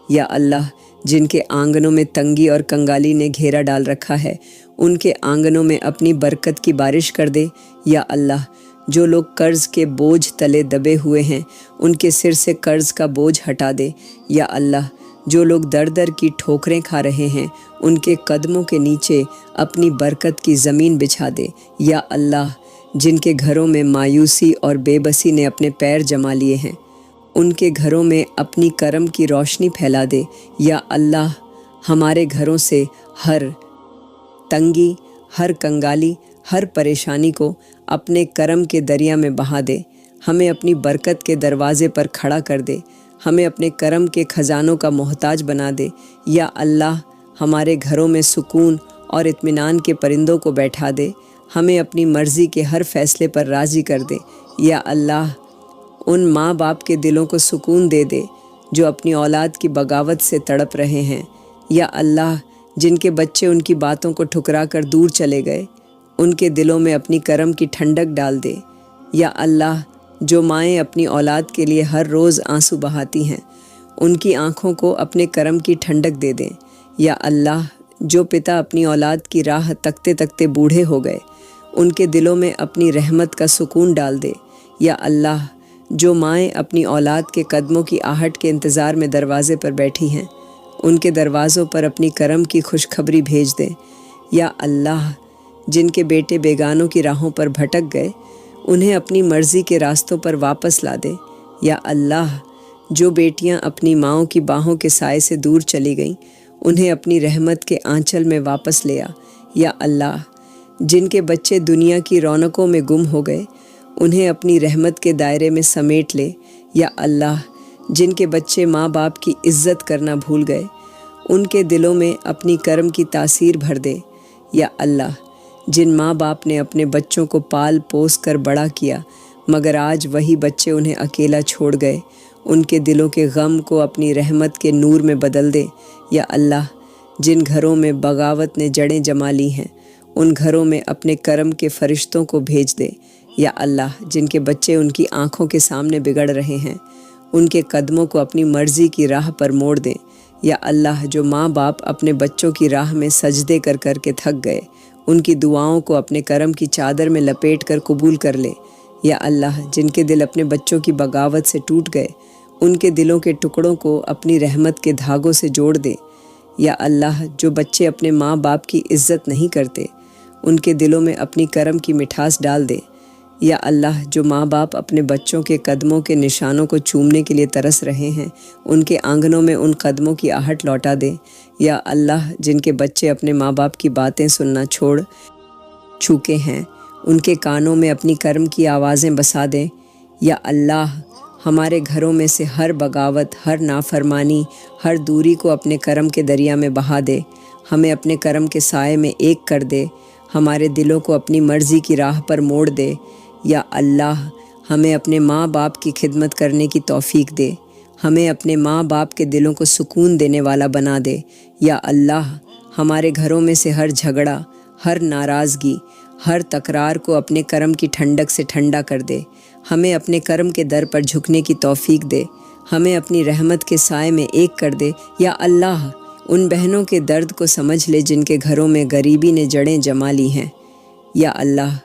یا اللہ جن کے آنگنوں میں تنگی اور کنگالی نے گھیرا ڈال رکھا ہے، ان کے آنگنوں میں اپنی برکت کی بارش کر دے۔ یا اللہ جو لوگ قرض کے بوجھ تلے دبے ہوئے ہیں ان کے سر سے قرض کا بوجھ ہٹا دے۔ یا اللہ، جو لوگ در در کی ٹھوکریں کھا رہے ہیں ان کے قدموں کے نیچے اپنی برکت کی زمین بچھا دے۔ یا اللہ، جن کے گھروں میں مایوسی اور بے بسی نے اپنے پیر جما لیے ہیں ان کے گھروں میں اپنی کرم کی روشنی پھیلا دے۔ یا اللہ، ہمارے گھروں سے ہر تنگی، ہر کنگالی، ہر پریشانی کو اپنے کرم کے دریا میں بہا دے۔ ہمیں اپنی برکت کے دروازے پر کھڑا کر دے، ہمیں اپنے کرم کے خزانوں کا محتاج بنا دے۔ یا اللہ، ہمارے گھروں میں سکون اور اطمینان کے پرندوں کو بیٹھا دے، ہمیں اپنی مرضی کے ہر فیصلے پر راضی کر دے۔ یا اللہ، ان ماں باپ کے دلوں کو سکون دے دے جو اپنی اولاد کی بغاوت سے تڑپ رہے ہیں۔ یا اللہ، جن کے بچے ان کی باتوں کو ٹھکرا کر دور چلے گئے ان کے دلوں میں اپنی کرم کی ٹھنڈک ڈال دے۔ یا اللہ، جو مائیں اپنی اولاد کے لیے ہر روز آنسو بہاتی ہیں ان کی آنکھوں کو اپنے کرم کی ٹھنڈک دے دیں۔ یا اللہ، جو پتا اپنی اولاد کی راہ تکتے تکتے بوڑھے ہو گئے ان کے دلوں میں اپنی رحمت کا سکون ڈال دے۔ یا اللہ، جو مائیں اپنی اولاد کے قدموں کی آہٹ کے انتظار میں دروازے پر بیٹھی ہیں ان کے دروازوں پر اپنی کرم کی خوشخبری بھیج دے۔ یا اللہ، جن کے بیٹے بیگانوں کی راہوں پر بھٹک گئے انہیں اپنی مرضی کے راستوں پر واپس لا دے۔ یا اللہ، جو بیٹیاں اپنی ماؤں کی باہوں کے سائے سے دور چلی گئیں انہیں اپنی رحمت کے آنچل میں واپس لے آ۔ یا اللہ، جن کے بچے دنیا کی رونقوں میں گم ہو گئے انہیں اپنی رحمت کے دائرے میں سمیٹ لے۔ یا اللہ، جن کے بچے ماں باپ کی عزت کرنا بھول گئے ان کے دلوں میں اپنی کرم کی تاثیر بھر دے۔ یا اللہ، جن ماں باپ نے اپنے بچوں کو پال پوس کر بڑا کیا مگر آج وہی بچے انہیں اکیلا چھوڑ گئے ان کے دلوں کے غم کو اپنی رحمت کے نور میں بدل دے۔ یا اللہ، جن گھروں میں بغاوت نے جڑیں جما لی ہیں ان گھروں میں اپنے کرم کے فرشتوں کو بھیج دے۔ یا اللہ، جن کے بچے ان کی آنکھوں کے سامنے بگڑ رہے ہیں ان کے قدموں کو اپنی مرضی کی راہ پر موڑ دیں۔ یا اللہ، جو ماں باپ اپنے بچوں کی راہ میں سجدے کر کر کے تھک گئے ان کی دعاؤں کو اپنے کرم کی چادر میں لپیٹ کر قبول کر لے۔ یا اللہ، جن کے دل اپنے بچوں کی بغاوت سے ٹوٹ گئے ان کے دلوں کے ٹکڑوں کو اپنی رحمت کے دھاگوں سے جوڑ دے۔ یا اللہ، جو بچے اپنے ماں باپ کی عزت نہیں کرتے ان کے دلوں میں اپنی کرم کی مٹھاس ڈال دے۔ یا اللہ، جو ماں باپ اپنے بچوں کے قدموں کے نشانوں کو چومنے کے لیے ترس رہے ہیں ان کے آنگنوں میں ان قدموں کی آہٹ لوٹا دے۔ یا اللہ، جن کے بچے اپنے ماں باپ کی باتیں سننا چھوڑ چکے ہیں ان کے کانوں میں اپنی کرم کی آوازیں بسا دیں۔ یا اللہ، ہمارے گھروں میں سے ہر بغاوت، ہر نافرمانی، ہر دوری کو اپنے کرم کے دریا میں بہا دے، ہمیں اپنے کرم کے سائے میں ایک کر دے، ہمارے دلوں کو اپنی مرضی کی راہ پر موڑ دے۔ یا اللہ، ہمیں اپنے ماں باپ کی خدمت کرنے کی توفیق دے، ہمیں اپنے ماں باپ کے دلوں کو سکون دینے والا بنا دے۔ یا اللہ، ہمارے گھروں میں سے ہر جھگڑا، ہر ناراضگی، ہر تکرار کو اپنے کرم کی ٹھنڈک سے ٹھنڈا کر دے، ہمیں اپنے کرم کے در پر جھکنے کی توفیق دے، ہمیں اپنی رحمت کے سائے میں ایک کر دے۔ یا اللہ، ان بہنوں کے درد کو سمجھ لے جن کے گھروں میں غریبی نے جڑیں جما لی ہیں۔ یا اللہ،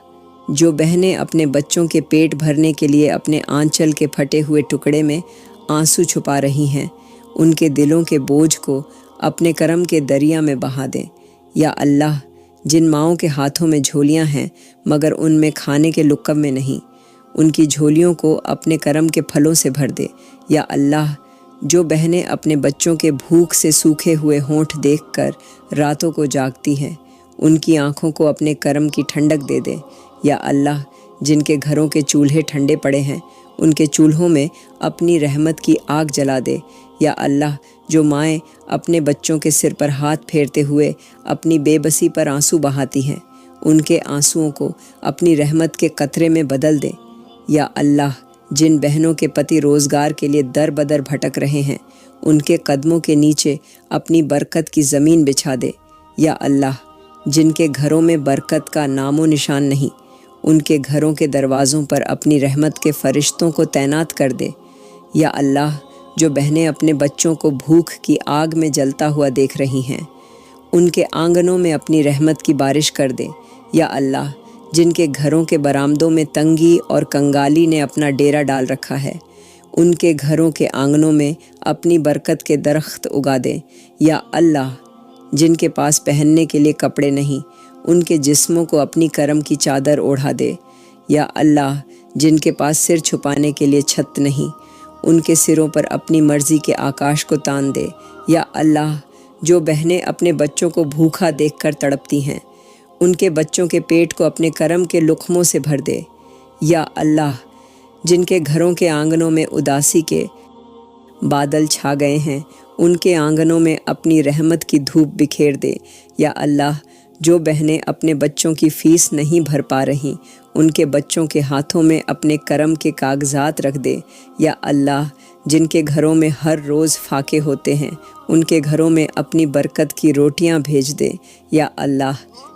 جو بہنیں اپنے بچوں کے پیٹ بھرنے کے لیے اپنے آنچل کے پھٹے ہوئے ٹکڑے میں آنسو چھپا رہی ہیں ان کے دلوں کے بوجھ کو اپنے کرم کے دریا میں بہا دیں۔ یا اللہ، جن ماؤں کے ہاتھوں میں جھولیاں ہیں مگر ان میں کھانے کے لقم میں نہیں ان کی جھولیوں کو اپنے کرم کے پھلوں سے بھر دے۔ یا اللہ، جو بہنیں اپنے بچوں کے بھوک سے سوکھے ہوئے ہونٹ دیکھ کر راتوں کو جاگتی ہیں ان کی آنکھوں کو اپنے کرم کی ٹھنڈک دے دے۔ یا اللہ، جن کے گھروں کے چولہے ٹھنڈے پڑے ہیں ان کے چولہوں میں اپنی رحمت کی آگ جلا دے۔ یا اللہ، جو مائیں اپنے بچوں کے سر پر ہاتھ پھیرتے ہوئے اپنی بے بسی پر آنسو بہاتی ہیں ان کے آنسوؤں کو اپنی رحمت کے قطرے میں بدل دے۔ یا اللہ، جن بہنوں کے پتی روزگار کے لیے در بدر بھٹک رہے ہیں ان کے قدموں کے نیچے اپنی برکت کی زمین بچھا دے۔ یا اللہ، جن کے گھروں میں برکت کا نام و نشان نہیں ان کے گھروں کے دروازوں پر اپنی رحمت کے فرشتوں کو تعینات کر دے۔ یا اللہ، جو بہنیں اپنے بچوں کو بھوک کی آگ میں جلتا ہوا دیکھ رہی ہیں ان کے آنگنوں میں اپنی رحمت کی بارش کر دے۔ یا اللہ، جن کے گھروں کے برآمدوں میں تنگی اور کنگالی نے اپنا ڈیرا ڈال رکھا ہے، ان کے گھروں کے آنگنوں میں اپنی برکت کے درخت اگا دے۔ یا اللہ، جن کے پاس پہننے کے لیے کپڑے نہیں، ان کے جسموں کو اپنی کرم کی چادر اوڑھا دے۔ یا اللہ، جن کے پاس سر چھپانے کے لیے چھت نہیں، ان کے سروں پر اپنی مرضی کے آکاش کو تان دے۔ یا اللہ، جو بہنیں اپنے بچوں کو بھوکا دیکھ کر تڑپتی ہیں، ان کے بچوں کے پیٹ کو اپنے کرم کے لقموں سے بھر دے۔ یا اللہ، جن کے گھروں کے آنگنوں میں اداسی کے بادل چھا گئے ہیں، ان کے آنگنوں میں اپنی رحمت کی دھوپ بکھیر دے۔ یا اللہ، جو بہنیں اپنے بچوں کی فیس نہیں بھر پا رہیں، ان کے بچوں کے ہاتھوں میں اپنے کرم کے کاغذات رکھ دے۔ یا اللہ، جن کے گھروں میں ہر روز فاقے ہوتے ہیں، ان کے گھروں میں اپنی برکت کی روٹیاں بھیج دے۔ یا اللہ،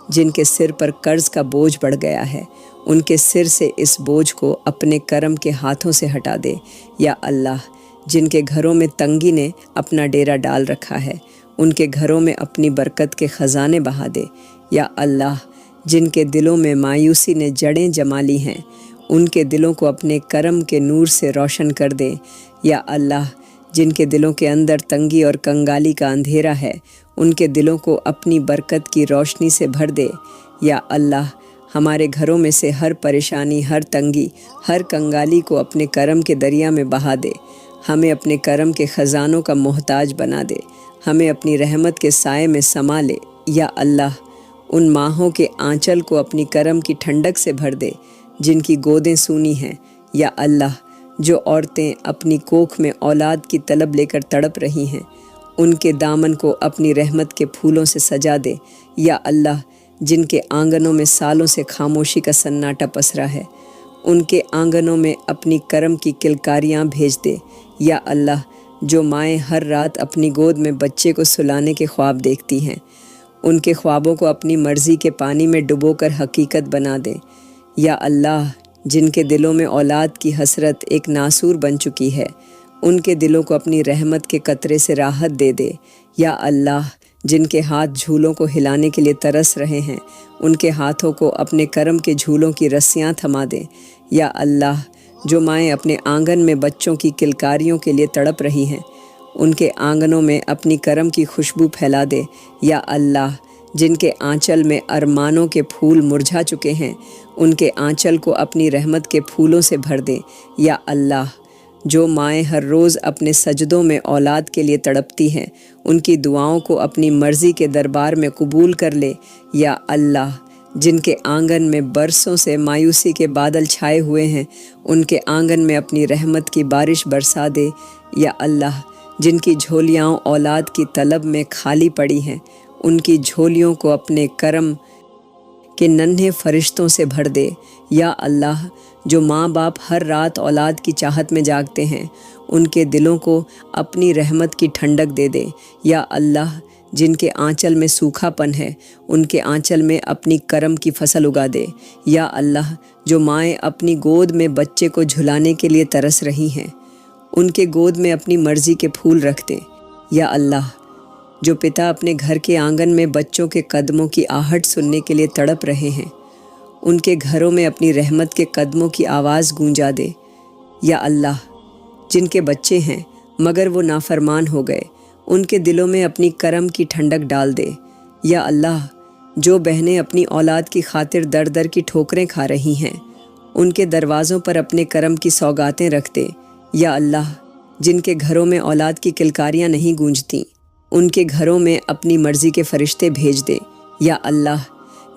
جن کے سر پر قرض کا بوجھ بڑھ گیا ہے، ان کے سر سے اس بوجھ کو اپنے کرم کے ہاتھوں سے ہٹا دے۔ یا اللہ، جن کے گھروں میں تنگی نے اپنا ڈیرا ڈال رکھا ہے، ان کے گھروں میں اپنی برکت کے خزانے بہا دے۔ یا اللہ، جن کے دلوں میں مایوسی نے جڑیں جما لی ہیں، ان کے دلوں کو اپنے کرم کے نور سے روشن کر دے۔ یا اللہ، جن کے دلوں کے اندر تنگی اور کنگالی کا اندھیرا ہے، ان کے دلوں کو اپنی برکت کی روشنی سے بھر دے۔ یا اللہ، ہمارے گھروں میں سے ہر پریشانی، ہر تنگی، ہر کنگالی کو اپنے کرم کے دریا میں بہا دے۔ ہمیں اپنے کرم کے خزانوں کا محتاج بنا دے، ہمیں اپنی رحمت کے سائے میں سما لے۔ یا اللہ، ان ماہوں کے آنچل کو اپنی کرم کی ٹھنڈک سے بھر دے جن کی گودیں سونی ہیں۔ یا اللہ، جو عورتیں اپنی کوکھ میں اولاد کی طلب لے کر تڑپ رہی ہیں، ان کے دامن کو اپنی رحمت کے پھولوں سے سجا دے۔ یا اللہ، جن کے آنگنوں میں سالوں سے خاموشی کا سناٹا پسرا ہے، ان کے آنگنوں میں اپنی کرم کی کلکاریاں بھیج دے۔ یا اللہ، جو مائیں ہر رات اپنی گود میں بچے کو سلانے کے خواب دیکھتی ہیں، ان کے خوابوں کو اپنی مرضی کے پانی میں ڈبو کر حقیقت بنا دے۔ یا اللہ، جن کے دلوں میں اولاد کی حسرت ایک ناسور بن چکی ہے، ان کے دلوں کو اپنی رحمت کے قطرے سے راحت دے دے۔ یا اللہ، جن کے ہاتھ جھولوں کو ہلانے کے لیے ترس رہے ہیں، ان کے ہاتھوں کو اپنے کرم کے جھولوں کی رسیاں تھما دے۔ یا اللہ، جو مائیں اپنے آنگن میں بچوں کی کلکاریوں کے لیے تڑپ رہی ہیں، ان کے آنگنوں میں اپنی کرم کی خوشبو پھیلا دے۔ یا اللہ، جن کے آنچل میں ارمانوں کے پھول مرجھا چکے ہیں، ان کے آنچل کو اپنی رحمت کے پھولوں سے بھر دے۔ یا اللہ، جو مائیں ہر روز اپنے سجدوں میں اولاد کے لیے تڑپتی ہیں، ان کی دعاؤں کو اپنی مرضی کے دربار میں قبول کر لے۔ یا اللہ، جن کے آنگن میں برسوں سے مایوسی کے بادل چھائے ہوئے ہیں، ان کے آنگن میں اپنی رحمت کی بارش برسا دے۔ یا اللہ، جن کی جھولیاں اولاد کی طلب میں خالی پڑی ہیں، ان کی جھولیوں کو اپنے کرم کے ننھے فرشتوں سے بھر دے۔ یا اللہ، جو ماں باپ ہر رات اولاد کی چاہت میں جاگتے ہیں، ان کے دلوں کو اپنی رحمت کی ٹھنڈک دے دے۔ یا اللہ، جن کے آنچل میں سوکھا پن ہے، ان کے آنچل میں اپنی کرم کی فصل اگا دے۔ یا اللہ، جو مائیں اپنی گود میں بچے کو جھلانے کے لیے ترس رہی ہیں، ان کے گود میں اپنی مرضی کے پھول رکھ دے۔ یا اللہ، جو پتا اپنے گھر کے آنگن میں بچوں کے قدموں کی آہٹ سننے کے لیے تڑپ رہے ہیں، ان کے گھروں میں اپنی رحمت کے قدموں کی آواز گونجا دے۔ یا اللہ، جن کے بچے ہیں مگر وہ نافرمان ہو گئے، ان کے دلوں میں اپنی کرم کی ٹھنڈک ڈال دے۔ یا اللہ، جو بہنیں اپنی اولاد کی خاطر در در کی ٹھوکریں کھا رہی ہیں، ان کے دروازوں پر اپنے کرم کی سوگاتیں رکھ دے۔ یا اللہ، جن کے گھروں میں اولاد کی کلکاریاں نہیں گونجتیں، ان کے گھروں میں اپنی مرضی کے فرشتے بھیج دے۔ یا اللہ،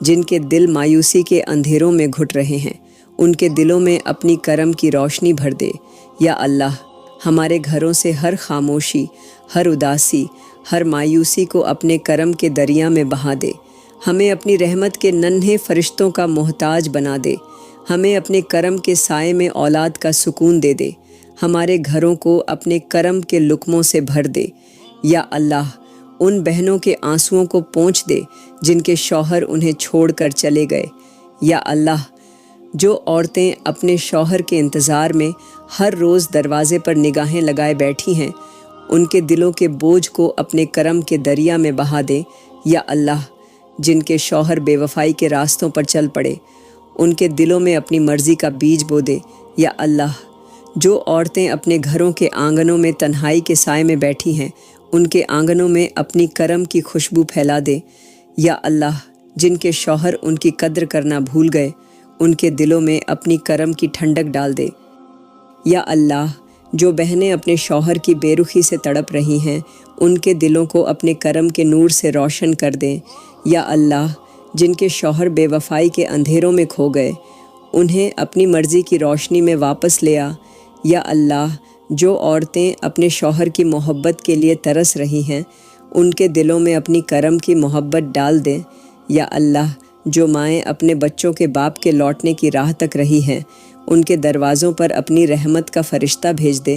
جن کے دل مایوسی کے اندھیروں میں گھٹ رہے ہیں، ان کے دلوں میں اپنی کرم کی روشنی بھر دے۔ یا اللہ، ہمارے گھروں سے ہر خاموشی، ہر اداسی، ہر مایوسی کو اپنے کرم کے دریا میں بہا دے۔ ہمیں اپنی رحمت کے ننھے فرشتوں کا محتاج بنا دے۔ ہمیں اپنے کرم کے سائے میں اولاد کا سکون دے دے۔ ہمارے گھروں کو اپنے کرم کے لقموں سے بھر دے۔ یا اللہ، ان بہنوں کے آنسوؤں کو پونچھ دے جن کے شوہر انہیں چھوڑ کر چلے گئے۔ یا اللہ، جو عورتیں اپنے شوہر کے انتظار میں ہر روز دروازے پر نگاہیں لگائے بیٹھی ہیں، ان کے دلوں کے بوجھ کو اپنے کرم کے دریا میں بہا دے۔ یا اللہ، جن کے شوہر بے وفائی کے راستوں پر چل پڑے، ان کے دلوں میں اپنی مرضی کا بیج بو دے۔ یا اللہ، جو عورتیں اپنے گھروں کے آنگنوں میں تنہائی کے سائے میں بیٹھی ہیں، ان کے آنگنوں میں اپنی کرم کی خوشبو پھیلا دے۔ یا اللہ، جن کے شوہر ان کی قدر کرنا بھول گئے، ان کے دلوں میں اپنی کرم کی ٹھنڈک ڈال دے۔ یا اللہ، جو بہنیں اپنے شوہر کی بے رخی سے تڑپ رہی ہیں، ان کے دلوں کو اپنے کرم کے نور سے روشن کر دیں۔ یا اللہ، جن کے شوہر بے وفائی کے اندھیروں میں کھو گئے، انہیں اپنی مرضی کی روشنی میں واپس لے آ۔ یا اللہ، جو عورتیں اپنے شوہر کی محبت کے لیے ترس رہی ہیں، ان کے دلوں میں اپنی کرم کی محبت ڈال دیں۔ یا اللہ، جو مائیں اپنے بچوں کے باپ کے لوٹنے کی راہ تک رہی ہیں، ان کے دروازوں پر اپنی رحمت کا فرشتہ بھیج دے۔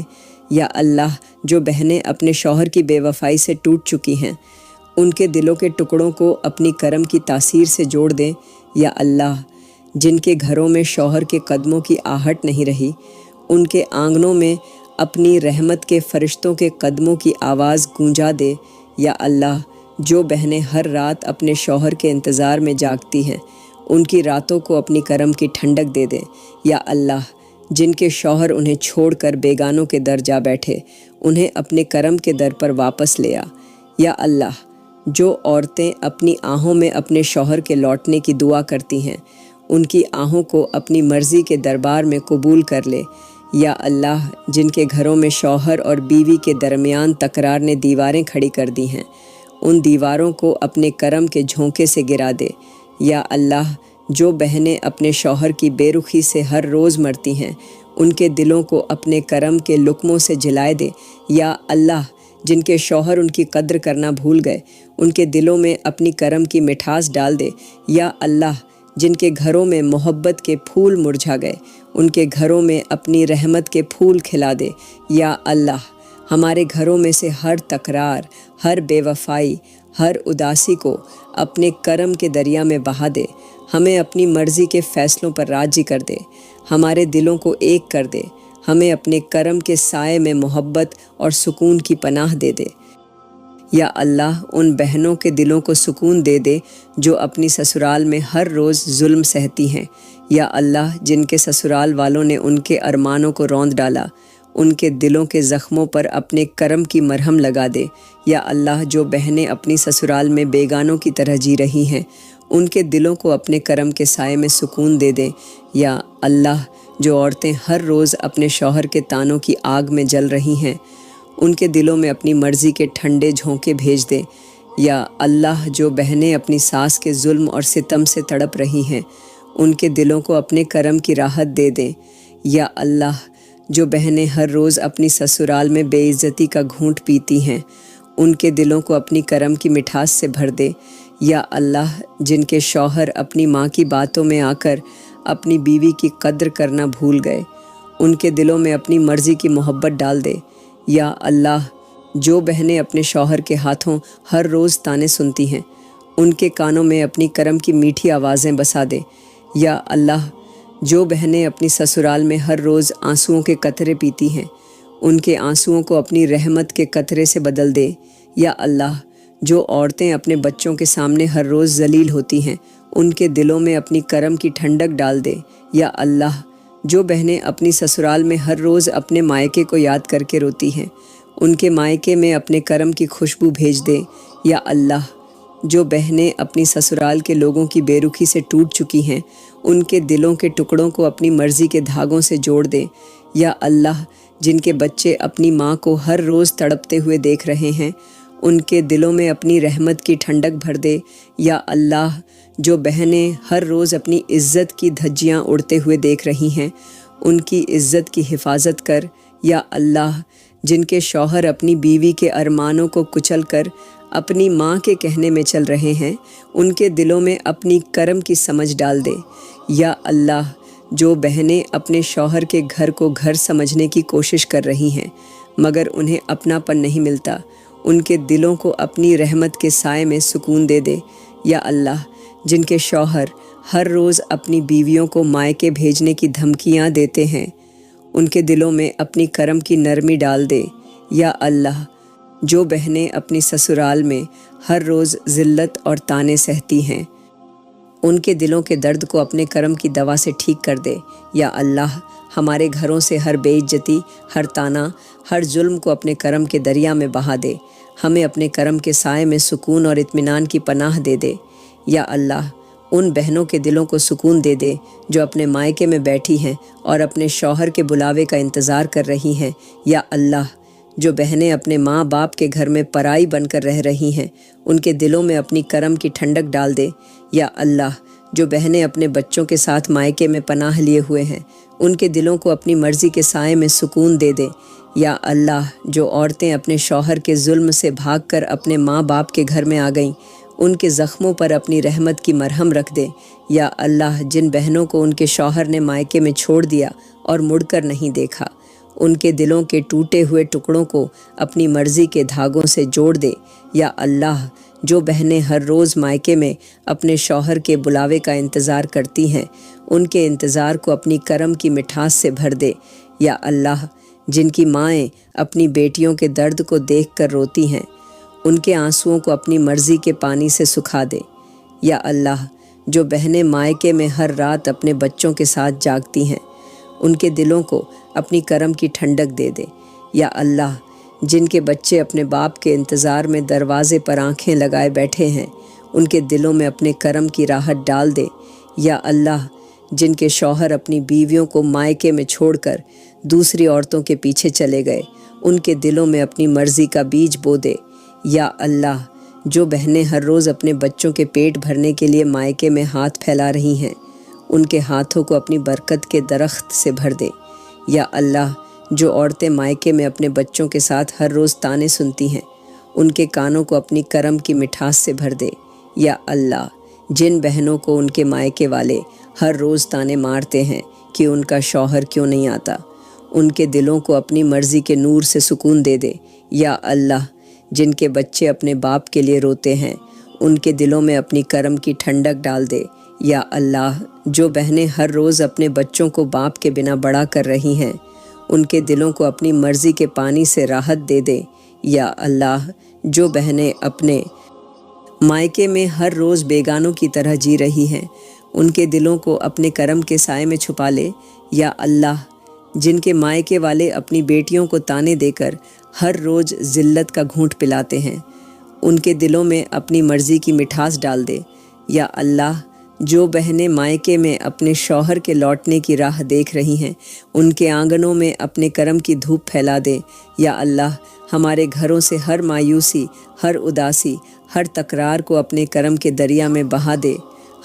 یا اللہ، جو بہنیں اپنے شوہر کی بے وفائی سے ٹوٹ چکی ہیں، ان کے دلوں کے ٹکڑوں کو اپنی کرم کی تاثیر سے جوڑ دیں۔ یا اللہ، جن کے گھروں میں شوہر کے قدموں کی آہٹ نہیں رہی، ان کے آنگنوں میں اپنی رحمت کے فرشتوں کے قدموں کی آواز گونجا دے۔ یا اللہ، جو بہنیں ہر رات اپنے شوہر کے انتظار میں جاگتی ہیں، ان کی راتوں کو اپنی کرم کی ٹھنڈک دے دے۔ یا اللہ، جن کے شوہر انہیں چھوڑ کر بیگانوں کے در جا بیٹھے، انہیں اپنے کرم کے در پر واپس لے آ۔ یا اللہ، جو عورتیں اپنی آہوں میں اپنے شوہر کے لوٹنے کی دعا کرتی ہیں، ان کی آہوں کو اپنی مرضی کے دربار میں قبول کر لے۔ یا اللہ، جن کے گھروں میں شوہر اور بیوی کے درمیان تکرار نے دیواریں کھڑی کر دی ہیں، ان دیواروں کو اپنے کرم کے جھونکے سے گرا دے۔ یا اللہ، جو بہنیں اپنے شوہر کی بے رخی سے ہر روز مرتی ہیں، ان کے دلوں کو اپنے کرم کے لقموں سے جلائے دے۔ یا اللہ، جن کے شوہر ان کی قدر کرنا بھول گئے، ان کے دلوں میں اپنی کرم کی مٹھاس ڈال دے۔ یا اللہ، جن کے گھروں میں محبت کے پھول مرجھا گئے، ان کے گھروں میں اپنی رحمت کے پھول کھلا دے۔ یا اللہ، ہمارے گھروں میں سے ہر تکرار، ہر بے وفائی، ہر اداسی کو اپنے کرم کے دریا میں بہا دے۔ ہمیں اپنی مرضی کے فیصلوں پر راضی کر دے، ہمارے دلوں کو ایک کر دے، ہمیں اپنے کرم کے سائے میں محبت اور سکون کی پناہ دے دے۔ یا اللہ، ان بہنوں کے دلوں کو سکون دے دے جو اپنی سسرال میں ہر روز ظلم سہتی ہیں۔ یا اللہ، جن کے سسرال والوں نے ان کے ارمانوں کو روند ڈالا، ان کے دلوں کے زخموں پر اپنے کرم کی مرہم لگا دے۔ یا اللہ، جو بہنیں اپنی سسرال میں بیگانوں کی طرح جی رہی ہیں، ان کے دلوں کو اپنے کرم کے سائے میں سکون دے دیں۔ یا اللہ، جو عورتیں ہر روز اپنے شوہر کے طعنوں کی آگ میں جل رہی ہیں، ان کے دلوں میں اپنی مرضی کے ٹھنڈے جھونکے بھیج دے۔ یا اللہ، جو بہنیں اپنی ساس کے ظلم اور ستم سے تڑپ رہی ہیں، ان کے دلوں کو اپنے کرم کی راحت دے دیں۔ یا اللہ، جو بہنیں ہر روز اپنی سسرال میں بے عزتی کا گھونٹ پیتی ہیں، ان کے دلوں کو اپنی کرم کی مٹھاس سے بھر دے۔ یا اللہ، جن کے شوہر اپنی ماں کی باتوں میں آ کر اپنی بیوی کی قدر کرنا بھول گئے، ان کے دلوں میں اپنی مرضی کی محبت ڈال دے۔ یا اللہ، جو بہنیں اپنے شوہر کے ہاتھوں ہر روز تانے سنتی ہیں، ان کے کانوں میں اپنی کرم کی میٹھی آوازیں بسا دے۔ یا اللہ، جو بہنیں اپنی سسرال میں ہر روز آنسوؤں کے قطرے پیتی ہیں، ان کے آنسوؤں کو اپنی رحمت کے قطرے سے بدل دے۔ یا اللہ، جو عورتیں اپنے بچوں کے سامنے ہر روز ذلیل ہوتی ہیں، ان کے دلوں میں اپنی کرم کی ٹھنڈک ڈال دے۔ یا اللہ، جو بہنیں اپنی سسرال میں ہر روز اپنے مائکے کو یاد کر کے روتی ہیں، ان کے مائکے میں اپنے کرم کی خوشبو بھیج دے۔ یا اللہ، جو بہنیں اپنی سسرال کے لوگوں کی بے رخی سے ٹوٹ چکی ہیں، ان کے دلوں کے ٹکڑوں کو اپنی مرضی کے دھاگوں سے جوڑ دے۔ یا اللہ، جن کے بچے اپنی ماں کو ہر روز تڑپتے ہوئے دیکھ رہے ہیں، ان کے دلوں میں اپنی رحمت کی ٹھنڈک بھر دے۔ یا اللہ، جو بہنیں ہر روز اپنی عزت کی دھجیاں اڑتے ہوئے دیکھ رہی ہیں، ان کی عزت کی حفاظت کر۔ یا اللہ، جن کے شوہر اپنی بیوی کے ارمانوں کو کچل کر اپنی ماں کے کہنے میں چل رہے ہیں، ان کے دلوں میں اپنی کرم کی سمجھ ڈال دے۔ یا اللہ، جو بہنیں اپنے شوہر کے گھر کو گھر سمجھنے کی کوشش کر رہی ہیں مگر انہیں اپناپن نہیں ملتا، ان کے دلوں کو اپنی رحمت کے سائے میں سکون دے دے۔ یا اللہ، جن کے شوہر ہر روز اپنی بیویوں کو مائکے بھیجنے کی دھمکیاں دیتے ہیں، ان کے دلوں میں اپنی کرم کی نرمی ڈال دے۔ یا اللہ، جو بہنیں اپنی سسرال میں ہر روز ذلت اور طعنے سہتی ہیں، ان کے دلوں کے درد کو اپنے کرم کی دوا سے ٹھیک کر دے۔ یا اللہ ہمارے گھروں سے ہر بے عزتی، ہر طعنہ، ہر ظلم کو اپنے کرم کے دریا میں بہا دے۔ ہمیں اپنے کرم کے سائے میں سکون اور اطمینان کی پناہ دے دے۔ یا اللہ ان بہنوں کے دلوں کو سکون دے دے جو اپنے مائکے میں بیٹھی ہیں اور اپنے شوہر کے بلاوے کا انتظار کر رہی ہیں۔ یا اللہ جو بہنیں اپنے ماں باپ کے گھر میں پرائی بن کر رہ رہی ہیں، ان کے دلوں میں اپنی کرم کی ٹھنڈک ڈال دے۔ یا اللہ جو بہنیں اپنے بچوں کے ساتھ مائکے میں پناہ لیے ہوئے ہیں، ان کے دلوں کو اپنی مرضی کے سائے میں سکون دے دے۔ یا اللہ جو عورتیں اپنے شوہر کے ظلم سے بھاگ کر اپنے ماں باپ کے گھر میں آ گئیں، ان کے زخموں پر اپنی رحمت کی مرہم رکھ دے۔ یا اللہ جن بہنوں کو ان کے شوہر نے مائکے میں چھوڑ دیا اور مڑ کر نہیں دیکھا، ان کے دلوں کے ٹوٹے ہوئے ٹکڑوں کو اپنی مرضی کے دھاگوں سے جوڑ دے۔ یا اللہ جو بہنیں ہر روز مائکے میں اپنے شوہر کے بلاوے کا انتظار کرتی ہیں، ان کے انتظار کو اپنی کرم کی مٹھاس سے بھر دے۔ یا اللہ جن کی مائیں اپنی بیٹیوں کے درد کو دیکھ کر روتی ہیں، ان کے آنسوؤں کو اپنی مرضی کے پانی سے سکھا دے۔ یا اللہ جو بہنیں مائکے میں ہر رات اپنے بچوں کے ساتھ جاگتی ہیں، ان کے دلوں کو اپنی کرم کی ٹھنڈک دے دے۔ یا اللہ جن کے بچے اپنے باپ کے انتظار میں دروازے پر آنکھیں لگائے بیٹھے ہیں، ان کے دلوں میں اپنے کرم کی راحت ڈال دے۔ یا اللہ جن کے شوہر اپنی بیویوں کو مائکے میں چھوڑ کر دوسری عورتوں کے پیچھے چلے گئے، ان کے دلوں میں اپنی مرضی کا بیج بو دے۔ یا اللہ جو بہنیں ہر روز اپنے بچوں کے پیٹ بھرنے کے لیے مائکے میں ہاتھ پھیلا رہی ہیں، ان کے ہاتھوں کو اپنی برکت کے درخت سے بھر دے۔ یا اللہ جو عورتیں مائکے میں اپنے بچوں کے ساتھ ہر روز طعنے سنتی ہیں، ان کے کانوں کو اپنی کرم کی مٹھاس سے بھر دے۔ یا اللہ جن بہنوں کو ان کے مائکے والے ہر روز طعنے مارتے ہیں کہ ان کا شوہر کیوں نہیں آتا، ان کے دلوں کو اپنی مرضی کے نور سے سکون دے دے۔ یا اللہ جن کے بچے اپنے باپ کے لیے روتے ہیں، ان کے دلوں میں اپنی کرم کی ٹھنڈک ڈال دے۔ یا اللہ جو بہنیں ہر روز اپنے بچوں کو باپ کے بنا بڑا کر رہی ہیں، ان کے دلوں کو اپنی مرضی کے پانی سے راحت دے دے۔ یا اللہ جو بہنیں اپنے مائکے میں ہر روز بیگانوں کی طرح جی رہی ہیں، ان کے دلوں کو اپنے کرم کے سائے میں چھپا لے۔ یا اللہ جن کے مائکے والے اپنی بیٹیوں کو طعنے دے کر ہر روز ذلت کا گھونٹ پلاتے ہیں، ان کے دلوں میں اپنی مرضی کی مٹھاس ڈال دے۔ یا اللہ جو بہنیں مائکے میں اپنے شوہر کے لوٹنے کی راہ دیکھ رہی ہیں، ان کے آنگنوں میں اپنے کرم کی دھوپ پھیلا دے۔ یا اللہ ہمارے گھروں سے ہر مایوسی، ہر اداسی، ہر تکرار کو اپنے کرم کے دریا میں بہا دے۔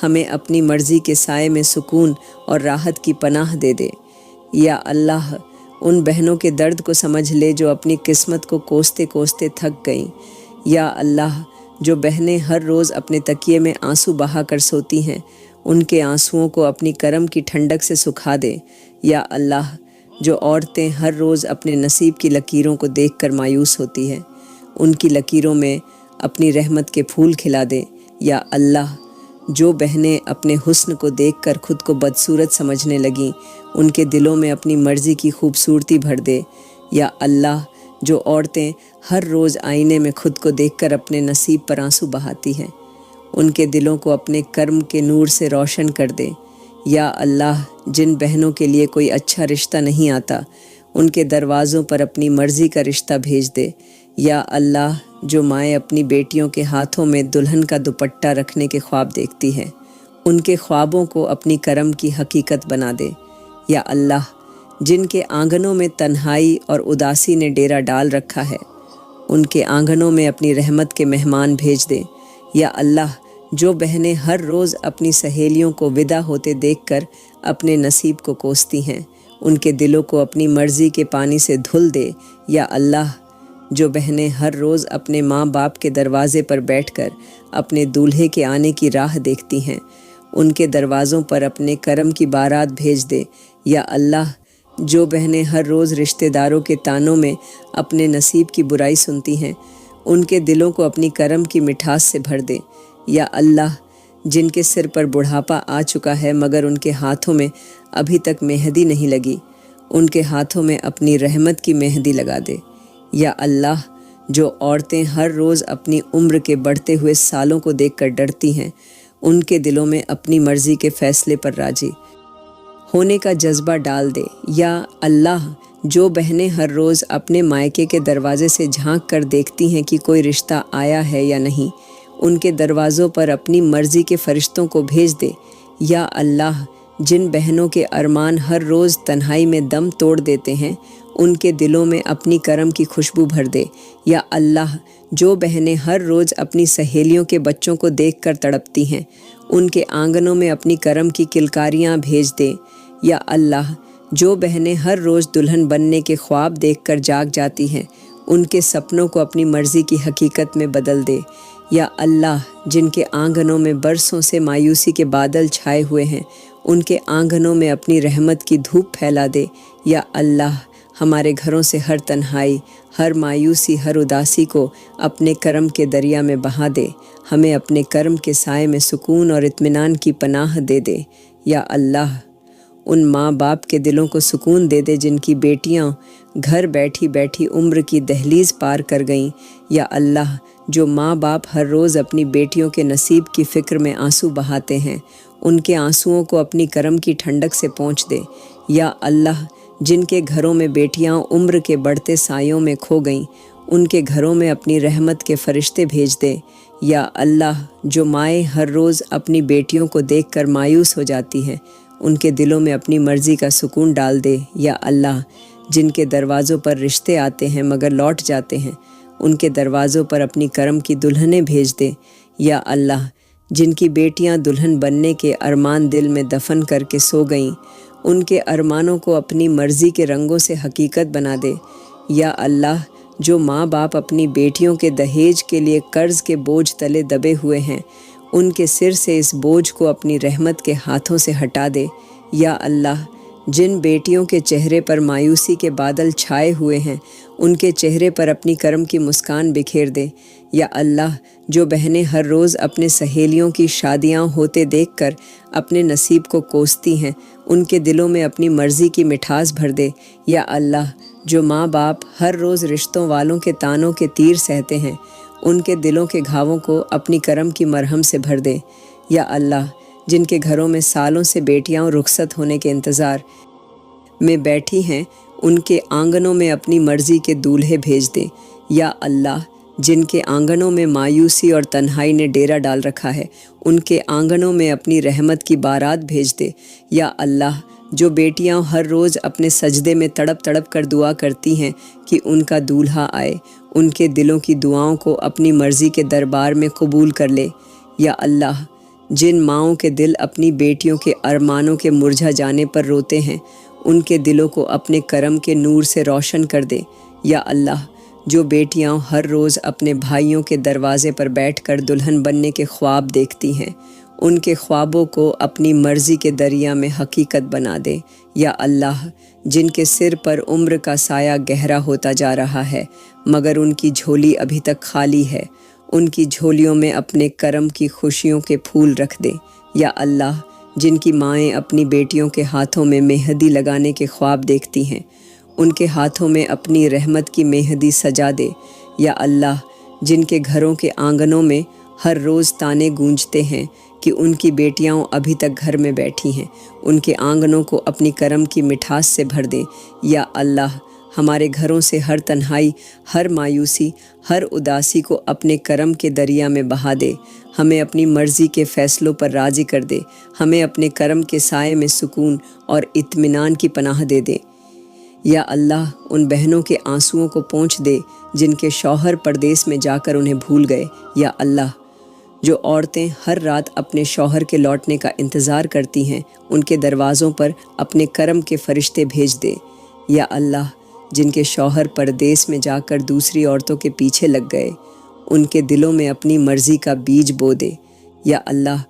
ہمیں اپنی مرضی کے سائے میں سکون اور راحت کی پناہ دے دے۔ یا اللہ ان بہنوں کے درد کو سمجھ لے جو اپنی قسمت کو کوستے کوستے تھک گئیں۔ یا اللہ جو بہنیں ہر روز اپنے تکیے میں آنسو بہا کر سوتی ہیں، ان کے آنسوؤں کو اپنی کرم کی ٹھنڈک سے سکھا دے۔ یا اللہ جو عورتیں ہر روز اپنے نصیب کی لکیروں کو دیکھ کر مایوس ہوتی ہیں، ان کی لکیروں میں اپنی رحمت کے پھول کھلا دے۔ یا اللہ جو بہنیں اپنے حسن کو دیکھ کر خود کو بدصورت سمجھنے لگیں، ان کے دلوں میں اپنی مرضی کی خوبصورتی بھر دے۔ یا اللہ جو عورتیں ہر روز آئینے میں خود کو دیکھ کر اپنے نصیب پر آنسو بہاتی ہیں، ان کے دلوں کو اپنے کرم کے نور سے روشن کر دے۔ یا اللہ جن بہنوں کے لیے کوئی اچھا رشتہ نہیں آتا، ان کے دروازوں پر اپنی مرضی کا رشتہ بھیج دے۔ یا اللہ جو مائیں اپنی بیٹیوں کے ہاتھوں میں دلہن کا دوپٹہ رکھنے کے خواب دیکھتی ہیں، ان کے خوابوں کو اپنی کرم کی حقیقت بنا دے۔ یا اللہ جن کے آنگنوں میں تنہائی اور اداسی نے ڈیرا ڈال رکھا ہے، ان کے آنگنوں میں اپنی رحمت کے مہمان بھیج دے۔ یا اللہ جو بہنیں ہر روز اپنی سہیلیوں کو ودا ہوتے دیکھ کر اپنے نصیب کو کوستی ہیں، ان کے دلوں کو اپنی مرضی کے پانی سے دھل دے۔ یا اللہ جو بہنیں ہر روز اپنے ماں باپ کے دروازے پر بیٹھ کر اپنے دولہے کے آنے کی راہ دیکھتی ہیں، ان کے دروازوں پر اپنے کرم کی بارات بھیج دے۔ یا اللہ جو بہنیں ہر روز رشتہ داروں کے طعنوں میں اپنے نصیب کی برائی سنتی ہیں، ان کے دلوں کو اپنی کرم کی مٹھاس سے بھر دے۔ یا اللہ جن کے سر پر بڑھاپا آ چکا ہے مگر ان کے ہاتھوں میں ابھی تک مہندی نہیں لگی، ان کے ہاتھوں میں اپنی رحمت کی مہندی لگا دے۔ یا اللہ جو عورتیں ہر روز اپنی عمر کے بڑھتے ہوئے سالوں کو دیکھ کر ڈرتی ہیں، ان کے دلوں میں اپنی مرضی کے فیصلے پر راضی ہونے کا جذبہ ڈال دے۔ یا اللہ، جو بہنیں ہر روز اپنے مائکے کے دروازے سے جھانک کر دیکھتی ہیں کہ کوئی رشتہ آیا ہے یا نہیں، ان کے دروازوں پر اپنی مرضی کے فرشتوں کو بھیج دے۔ یا اللہ، جن بہنوں کے ارمان ہر روز تنہائی میں دم توڑ دیتے ہیں، ان کے دلوں میں اپنی کرم کی خوشبو بھر دے۔ یا اللہ، جو بہنیں ہر روز اپنی سہیلیوں کے بچوں کو دیکھ کر تڑپتی ہیں، ان کے آنگنوں میں اپنی کرم کی کلکاریاں بھیج دے۔ یا اللہ، جو بہنیں ہر روز دلہن بننے کے خواب دیکھ کر جاگ جاتی ہیں، ان کے سپنوں کو اپنی مرضی کی حقیقت میں بدل دے۔ یا اللہ، جن کے آنگنوں میں برسوں سے مایوسی کے بادل چھائے ہوئے ہیں، ان کے آنگنوں میں اپنی رحمت کی دھوپ پھیلا دے۔ یا اللہ، ہمارے گھروں سے ہر تنہائی، ہر مایوسی، ہر اداسی کو اپنے کرم کے دریا میں بہا دے۔ ہمیں اپنے کرم کے سائے میں سکون اور اطمینان کی پناہ دے دے۔ یا اللہ، ان ماں باپ کے دلوں کو سکون دے دے جن کی بیٹیاں گھر بیٹھی بیٹھی عمر کی دہلیز پار کر گئیں۔ یا اللہ، جو ماں باپ ہر روز اپنی بیٹیوں کے نصیب کی فکر میں آنسو بہاتے ہیں، ان کے آنسوؤں کو اپنی کرم کی ٹھنڈک سے پونچھ دے۔ یا اللہ، جن کے گھروں میں بیٹیاں عمر کے بڑھتے سایوں میں کھو گئیں، ان کے گھروں میں اپنی رحمت کے فرشتے بھیج دے۔ یا اللہ، جو مائیں ہر روز اپنی بیٹیوں کو دیکھ کر مایوس ہو جاتی ہیں، ان کے دلوں میں اپنی مرضی کا سکون ڈال دے۔ یا اللہ، جن کے دروازوں پر رشتے آتے ہیں مگر لوٹ جاتے ہیں، ان کے دروازوں پر اپنی کرم کی دلہنیں بھیج دے۔ یا اللہ، جن کی بیٹیاں دلہن بننے کے ارمان دل میں دفن کر کے سو گئیں، ان کے ارمانوں کو اپنی مرضی کے رنگوں سے حقیقت بنا دے۔ یا اللہ، جو ماں باپ اپنی بیٹیوں کے دہیج کے لیے قرض کے بوجھ تلے دبے ہوئے ہیں، ان کے سر سے اس بوجھ کو اپنی رحمت کے ہاتھوں سے ہٹا دے۔ یا اللہ، جن بیٹیوں کے چہرے پر مایوسی کے بادل چھائے ہوئے ہیں، ان کے چہرے پر اپنی کرم کی مسکان بکھیر دے۔ یا اللہ، جو بہنیں ہر روز اپنے سہیلیوں کی شادیاں ہوتے دیکھ کر اپنے نصیب کو کوستی ہیں، ان کے دلوں میں اپنی مرضی کی مٹھاس بھر دے۔ یا اللہ، جو ماں باپ ہر روز رشتوں والوں کے تانوں کے تیر سہتے ہیں، ان کے دلوں کے گھاووں کو اپنی کرم کی مرہم سے بھر دے۔ یا اللہ، جن کے گھروں میں سالوں سے بیٹیاں رخصت ہونے کے انتظار میں بیٹھی ہیں، ان کے آنگنوں میں اپنی مرضی کے دولہے بھیج دے۔ یا اللہ، جن کے آنگنوں میں مایوسی اور تنہائی نے ڈیرا ڈال رکھا ہے، ان کے آنگنوں میں اپنی رحمت کی بارات بھیج دے۔ یا اللہ، جو بیٹیاں ہر روز اپنے سجدے میں تڑپ تڑپ کر دعا کرتی ہیں کہ ان کا دولہا آئے، ان کے دلوں کی دعاؤں کو اپنی مرضی کے دربار میں قبول کر لے۔ یا اللہ، جن ماؤں کے دل اپنی بیٹیوں کے ارمانوں کے مرجھا جانے پر روتے ہیں، ان کے دلوں کو اپنے کرم کے نور سے روشن کر دے۔ یا اللہ، جو بیٹیاں ہر روز اپنے بھائیوں کے دروازے پر بیٹھ کر دلہن بننے کے خواب دیکھتی ہیں، ان کے خوابوں کو اپنی مرضی کے دریا میں حقیقت بنا دے۔ یا اللہ، جن کے سر پر عمر کا سایہ گہرا ہوتا جا رہا ہے مگر ان کی جھولی ابھی تک خالی ہے، ان کی جھولیوں میں اپنے کرم کی خوشیوں کے پھول رکھ دے۔ یا اللہ، جن کی مائیں اپنی بیٹیوں کے ہاتھوں میں مہندی لگانے کے خواب دیکھتی ہیں، ان کے ہاتھوں میں اپنی رحمت کی مہندی سجا دے۔ یا اللہ، جن کے گھروں کے آنگنوں میں ہر روز تانے گونجتے ہیں کہ ان کی بیٹیاں ابھی تک گھر میں بیٹھی ہیں، ان کے آنگنوں کو اپنی کرم کی مٹھاس سے بھر دیں۔ یا اللہ، ہمارے گھروں سے ہر تنہائی، ہر مایوسی، ہر اداسی کو اپنے کرم کے دریا میں بہا دے۔ ہمیں اپنی مرضی کے فیصلوں پر راضی کر دے۔ ہمیں اپنے کرم کے سائے میں سکون اور اطمینان کی پناہ دے دے۔ یا اللہ، ان بہنوں کے آنسوؤں کو پونچھ دے جن کے شوہر پردیس میں جا کر انہیں بھول گئے۔ یا اللہ، جو عورتیں ہر رات اپنے شوہر کے لوٹنے کا انتظار کرتی ہیں، ان کے دروازوں پر اپنے کرم کے فرشتے بھیج دے۔ یا اللہ، جن کے شوہر پردیس میں جا کر دوسری عورتوں کے پیچھے لگ گئے، ان کے دلوں میں اپنی مرضی کا بیج بو دے۔ یا اللہ،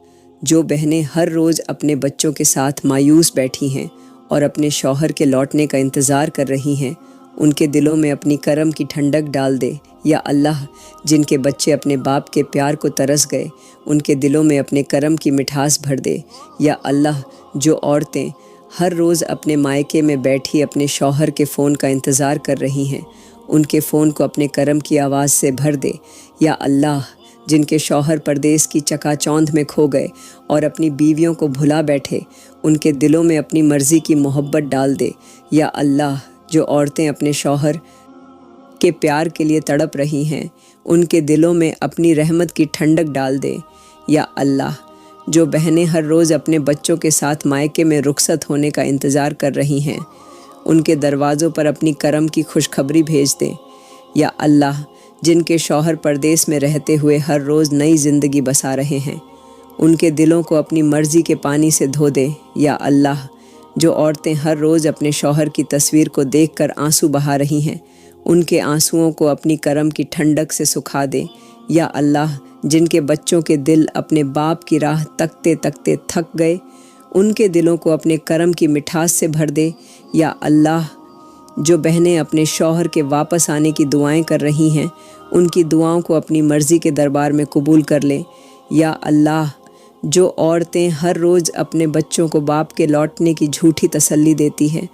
جو بہنیں ہر روز اپنے بچوں کے ساتھ مایوس بیٹھی ہیں اور اپنے شوہر کے لوٹنے کا انتظار کر رہی ہیں، ان کے دلوں میں اپنی کرم کی ٹھنڈک ڈال دے۔ یا اللہ، جن کے بچے اپنے باپ کے پیار کو ترس گئے، ان کے دلوں میں اپنے کرم کی مٹھاس بھر دے۔ یا اللہ، جو عورتیں ہر روز اپنے مائکے میں بیٹھی اپنے شوہر کے فون کا انتظار کر رہی ہیں، ان کے فون کو اپنے کرم کی آواز سے بھر دے۔ یا اللہ، جن کے شوہر پردیس کی چکا چوندھ میں کھو گئے اور اپنی بیویوں کو بھلا بیٹھے، ان کے دلوں میں اپنی مرضی کی محبت ڈال دے۔ یا اللہ، جو عورتیں اپنے شوہر کے پیار کے لیے تڑپ رہی ہیں، ان کے دلوں میں اپنی رحمت کی ٹھنڈک ڈال دے۔ یا اللہ، جو بہنیں ہر روز اپنے بچوں کے ساتھ مائکے میں رخصت ہونے کا انتظار کر رہی ہیں، ان کے دروازوں پر اپنی کرم کی خوشخبری بھیج دے۔ یا اللہ، جن کے شوہر پردیس میں رہتے ہوئے ہر روز نئی زندگی بسا رہے ہیں، ان کے دلوں کو اپنی مرضی کے پانی سے دھو دے۔ یا اللہ، جو عورتیں ہر روز اپنے شوہر کی تصویر کو دیکھ کر آنسو بہا رہی ہیں، ان کے آنسوؤں کو اپنی کرم کی ٹھنڈک سے سکھا دے۔ یا اللہ، جن کے بچوں کے دل اپنے باپ کی راہ تکتے تکتے تھک گئے، ان کے دلوں کو اپنے کرم کی مٹھاس سے بھر دے۔ یا اللہ، جو بہنیں اپنے شوہر کے واپس آنے کی دعائیں کر رہی ہیں، ان کی دعاؤں کو اپنی مرضی کے دربار میں قبول کر لیں۔ یا اللہ، جو عورتیں ہر روز اپنے بچوں کو باپ کے لوٹنے کی جھوٹی تسلی دیتی ہیں،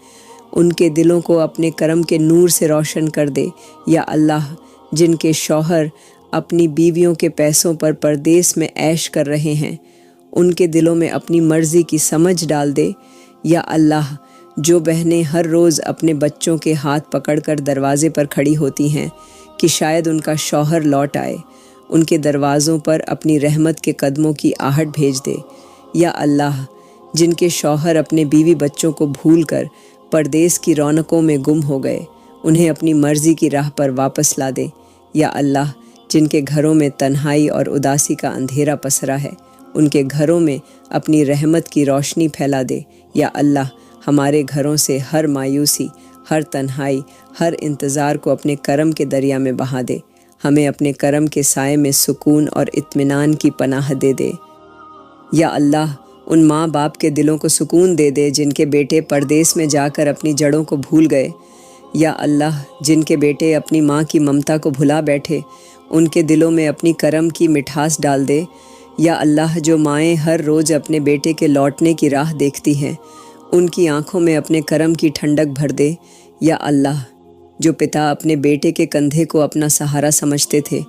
ان کے دلوں کو اپنے کرم کے نور سے روشن کر دے۔ یا اللہ، جن کے شوہر اپنی بیویوں کے پیسوں پر پردیس میں عیش کر رہے ہیں، ان کے دلوں میں اپنی مرضی کی سمجھ ڈال دے۔ یا اللہ، جو بہنیں ہر روز اپنے بچوں کے ہاتھ پکڑ کر دروازے پر کھڑی ہوتی ہیں کہ شاید ان کا شوہر لوٹ آئے، ان کے دروازوں پر اپنی رحمت کے قدموں کی آہٹ بھیج دے۔ یا اللہ، جن کے شوہر اپنے بیوی بچوں کو بھول کر پردیس کی رونقوں میں گم ہو گئے، انہیں اپنی مرضی کی راہ پر واپس لا دے۔ یا اللہ، جن کے گھروں میں تنہائی اور اداسی کا اندھیرا پسرا ہے، ان کے گھروں میں اپنی رحمت کی روشنی پھیلا دے۔ یا اللہ، ہمارے گھروں سے ہر مایوسی، ہر تنہائی، ہر انتظار کو اپنے کرم کے دریا میں بہا دے۔ ہمیں اپنے کرم کے سائے میں سکون اور اطمینان کی پناہ دے دے۔ یا اللہ، ان ماں باپ کے دلوں کو سکون دے دے جن کے بیٹے پردیس میں جا کر اپنی جڑوں کو بھول گئے۔ یا اللہ، جن کے بیٹے اپنی ماں کی ممتا کو بھلا بیٹھے، ان کے دلوں میں اپنی کرم کی مٹھاس ڈال دے۔ یا اللہ، جو مائیں ہر روز اپنے بیٹے کے لوٹنے کی راہ دیکھتی ہیں، ان کی آنکھوں میں اپنے کرم کی ٹھنڈک بھر دے۔ یا اللہ، جو پتا اپنے بیٹے کے کندھے کو اپنا سہارا سمجھتے تھے،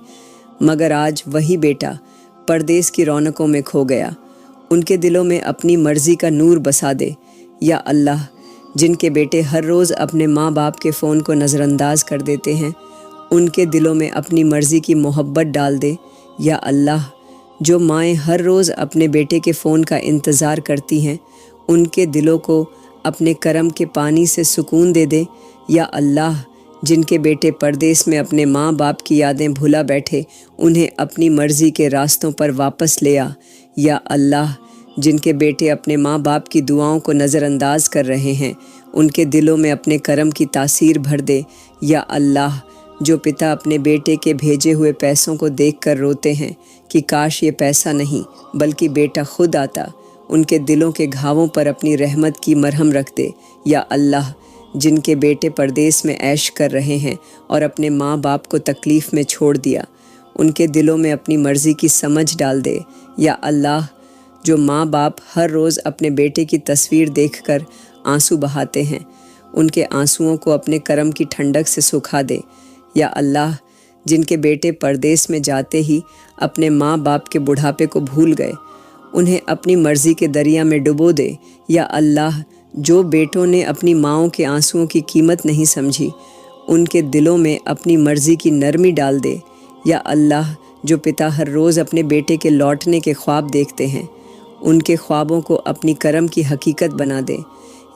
مگر آج وہی بیٹا پردیس کی رونقوں میں کھو گیا، ان کے دلوں میں اپنی مرضی کا نور بسا دے۔ یا اللہ، جن کے بیٹے ہر روز اپنے ماں باپ کے فون کو نظر انداز کر دیتے ہیں، ان کے دلوں میں اپنی مرضی کی محبت ڈال دے۔ یا اللہ، جو مائیں ہر روز اپنے بیٹے کے فون کا انتظار کرتی ہیں، ان کے دلوں کو اپنے کرم کے پانی سے سکون دے دے۔ یا اللہ، جن کے بیٹے پردیس میں اپنے ماں باپ کی یادیں بھولا بیٹھے، انہیں اپنی مرضی کے راستوں پر واپس لے آ۔ یا اللہ، جن کے بیٹے اپنے ماں باپ کی دعاؤں کو نظر انداز کر رہے ہیں، ان کے دلوں میں اپنے کرم کی تاثیر بھر دے۔ یا اللہ، جو پتا اپنے بیٹے کے بھیجے ہوئے پیسوں کو دیکھ کر روتے ہیں کہ کاش یہ پیسہ نہیں بلکہ بیٹا خود آتا، ان کے دلوں کے گھاووں پر اپنی رحمت کی مرہم رکھ دے۔ یا اللہ، جن کے بیٹے پردیس میں عیش کر رہے ہیں اور اپنے ماں باپ کو تکلیف میں چھوڑ دیا، ان کے دلوں میں اپنی مرضی کی سمجھ ڈال دے۔ یا اللہ، جو ماں باپ ہر روز اپنے بیٹے کی تصویر دیکھ کر آنسو بہاتے ہیں، ان کے آنسوؤں کو اپنے کرم کی ٹھنڈک سے سکھا دے۔ یا اللہ، جن کے بیٹے پردیس میں جاتے ہی اپنے ماں باپ کے بڑھاپے کو بھول گئے، انہیں اپنی مرضی کے دریا میں ڈبو دے۔ یا اللہ، جو بیٹوں نے اپنی ماؤں کے آنسوؤں کی قیمت نہیں سمجھی، ان کے دلوں میں اپنی مرضی کی نرمی ڈال دے۔ یا اللہ، جو پتا ہر روز اپنے بیٹے کے لوٹنے کے خواب دیکھتے ہیں، ان کے خوابوں کو اپنی کرم کی حقیقت بنا دے۔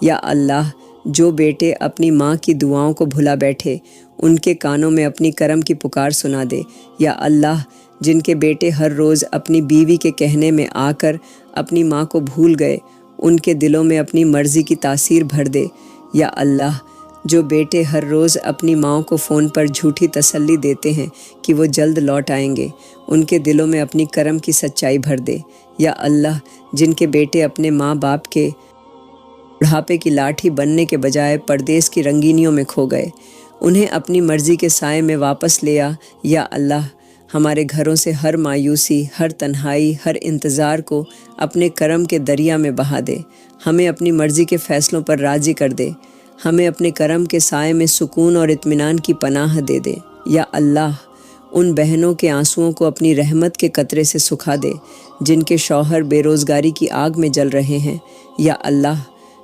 یا اللہ، جو بیٹے اپنی ماں کی دعاؤں کو بھلا بیٹھے، ان کے کانوں میں اپنی کرم کی پکار سنا دے۔ یا اللہ، جن کے بیٹے ہر روز اپنی بیوی کے کہنے میں آ کر اپنی ماں کو بھول گئے، ان کے دلوں میں اپنی مرضی کی تاثیر بھر دے۔ یا اللہ، جو بیٹے ہر روز اپنی ماؤں کو فون پر جھوٹی تسلی دیتے ہیں کہ وہ جلد لوٹ آئیں گے، ان کے دلوں میں اپنی کرم کی سچائی بھر دے۔ یا اللہ، جن کے بیٹے اپنے ماں باپ کے بڑھاپے کی لاٹھی بننے کے بجائے پردیس کی رنگینیوں میں کھو گئے، انہیں اپنی مرضی کے سائے میں واپس لے آ۔ یا اللہ، ہمارے گھروں سے ہر مایوسی، ہر تنہائی، ہر انتظار کو اپنے کرم کے دریا میں بہا دے۔ ہمیں اپنی مرضی کے فیصلوں پر راضی کر دے۔ ہمیں اپنے کرم کے سائے میں سکون اور اطمینان کی پناہ دے دے۔ یا اللہ، ان بہنوں کے آنسوؤں کو اپنی رحمت کے قطرے سے سکھا دے جن کے شوہر بے روزگاری کی آگ میں جل رہے ہیں۔ یا اللہ،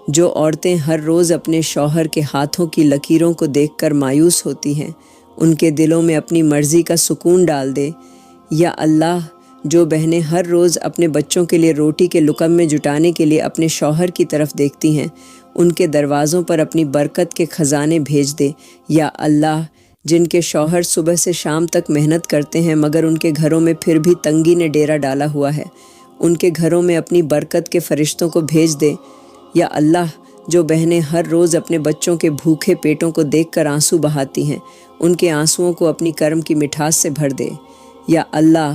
جو عورتیں ہر روز اپنے شوہر کے ہاتھوں کی لکیروں کو دیکھ کر مایوس ہوتی ہیں، ان کے دلوں میں اپنی مرضی کا سکون ڈال دے۔ یا اللہ، جو بہنیں ہر روز اپنے بچوں کے لیے روٹی کے لقمے جٹانے کے لیے اپنے شوہر کی طرف دیکھتی ہیں، ان کے دروازوں پر اپنی برکت کے خزانے بھیج دے۔ یا اللہ، جن کے شوہر صبح سے شام تک محنت کرتے ہیں مگر ان کے گھروں میں پھر بھی تنگی نے ڈیرا ڈالا ہوا ہے، ان کے گھروں میں اپنی برکت کے فرشتوں کو بھیج دے۔ یا اللہ، جو بہنیں ہر روز اپنے بچوں کے بھوکے پیٹوں کو دیکھ کر آنسو بہاتی ہیں، ان کے آنسوؤں کو اپنی کرم کی مٹھاس سے بھر دے۔ یا اللہ،